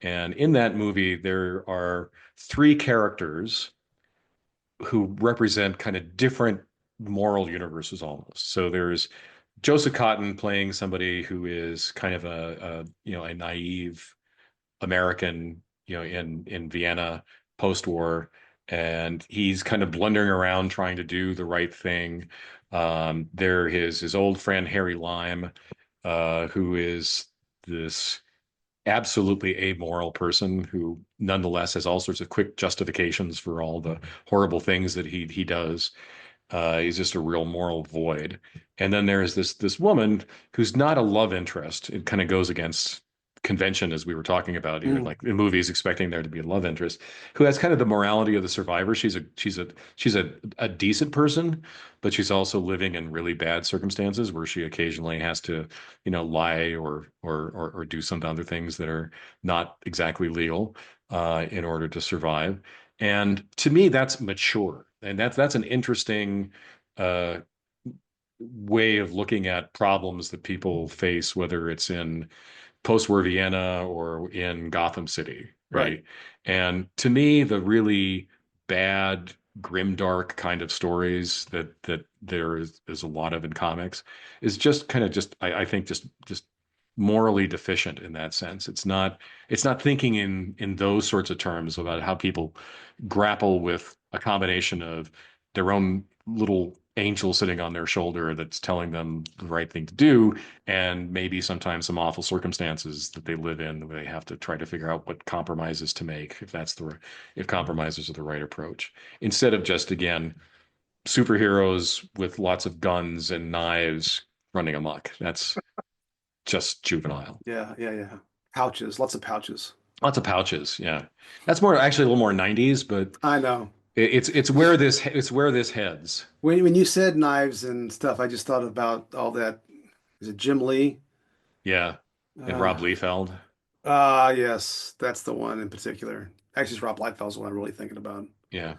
And in that movie, there are three characters who represent kind of different moral universes almost. So there's Joseph Cotton playing somebody who is kind of a naive American, in Vienna. post-war, and he's kind of blundering around trying to do the right thing. There his old friend Harry Lime, who is this absolutely amoral person who nonetheless has all sorts of quick justifications for all the horrible things that he does. He's just a real moral void. And then there's this woman who's not a love interest. It kind of goes against convention, as we were talking about here, Mm, like in movies expecting there to be a love interest, who has kind of the morality of the survivor. She's a decent person, but she's also living in really bad circumstances where she occasionally has to, lie or do some other things that are not exactly legal in order to survive. And to me, that's mature, and that's an interesting uh, way of looking at problems that people face, whether it's in post-war Vienna or in Gotham City, right. right? And to me, the really bad, grimdark kind of stories that there's a lot of in comics is just kind of I think just morally deficient in that sense. It's not thinking in those sorts of terms about how people grapple with a combination of their own little angel sitting on their shoulder that's telling them the right thing to do, and maybe sometimes some awful circumstances that they live in where they have to try to figure out what compromises to make, if compromises are the right approach, instead of just, again, superheroes with lots of guns and knives running amok. That's just juvenile. Yeah, yeah, yeah. Pouches, lots of pouches. Lots of pouches. Yeah, that's more actually a little more 90s, but I know. it's where this heads. When you said knives and stuff, I just thought about all that. Is it Jim Lee? Yeah, and Uh, Rob Liefeld. yes, that's the one in particular. Actually, it's Rob Lightfell's the one I'm really thinking about, Yeah,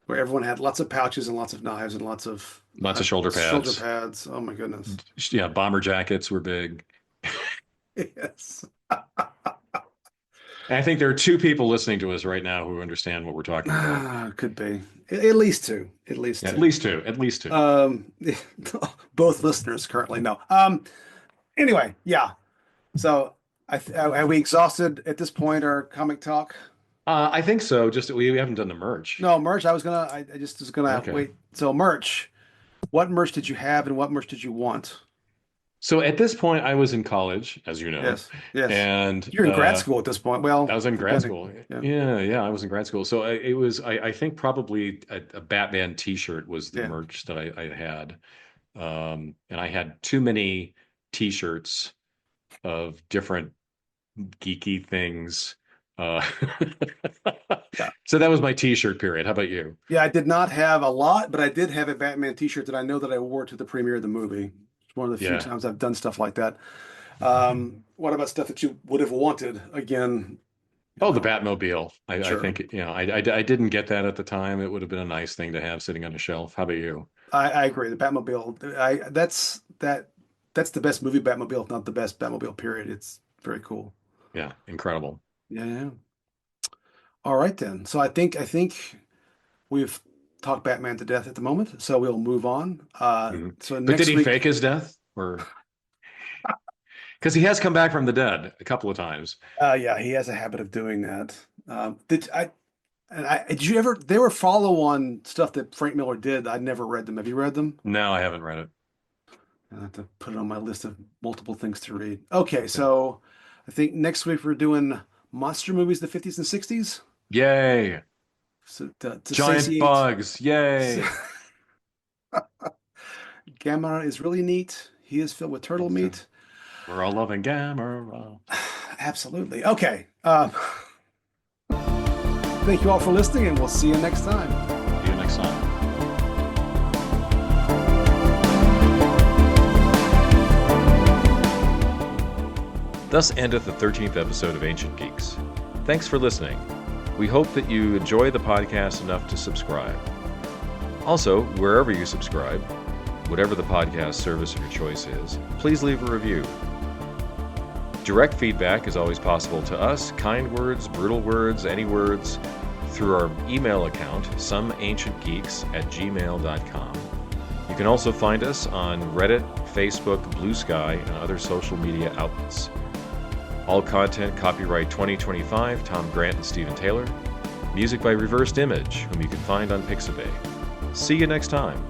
where everyone had lots of pouches and lots of knives and lots of lots of shoulder shoulder pads. pads. Oh my goodness. Yeah, bomber jackets were big. Yes. And I think there are two people listening to us right now who understand what we're talking about. Could be. At least two. At least Yeah, at two. least two. At least two. Um, both listeners currently no. Anyway, yeah. So are we exhausted at this point, our comic talk? I think so. Just we haven't done the merch. No, merch. I just was gonna Okay. wait. So merch. What merch did you have and what merch did you want? So at this point, I was in college, as you know, Yes, yes. and You're in grad school at this point. I Well, was in grad depending. school. Yeah, Yeah, I was in grad school. So I think probably a Batman T-shirt was the yeah. merch that I had. And I had too many T-shirts of different geeky things. Uh, Yeah. so that was my T-shirt period. How about you? Yeah, I did not have a lot, but I did have a Batman t-shirt that I know that I wore to the premiere of the movie. It's one of the few Yeah. times I've done stuff like that. What about stuff that you would have wanted? Again, Oh, the Batmobile. I sure. think, I didn't get that at the time. It would have been a nice thing to have sitting on a shelf. How about you? I agree. The Batmobile, that's the best movie Batmobile, if not the best Batmobile period. It's very cool. Yeah, incredible. Yeah, yeah. All right then. So I think we've talked Batman to death at the moment, so we'll move on. Mhm. So But did next he week, fake his death? Or because he has come back from the dead a couple of times. yeah, he has a habit of doing that. Did you ever? There were follow-on stuff that Frank Miller did. I never read them. Have you read them? No, I haven't read it. I have to put it on my list of multiple things to read. Okay, Okay. so I think next week we're doing monster movies, the 50s and 60s. Yay. So to Giant satiate, bugs. Yay. Gamma is really neat. He is filled with turtle meat. We're all loving Gamma. Absolutely. Okay. Thank you all for listening, and we'll see you next time. See you next time. Thus endeth the 13th episode of Ancient Geeks. Thanks for listening. We hope that you enjoy the podcast enough to subscribe. Also, wherever you subscribe, whatever the podcast service of your choice is, please leave a review. Direct feedback is always possible to us, kind words, brutal words, any words, through our email account, someancientgeeks@gmail.com. You can also find us on Reddit, Facebook, Blue Sky, and other social media outlets. All content copyright 2025, Tom Grant and Stephen Taylor. Music by Reversed Image, whom you can find on Pixabay. See you next time.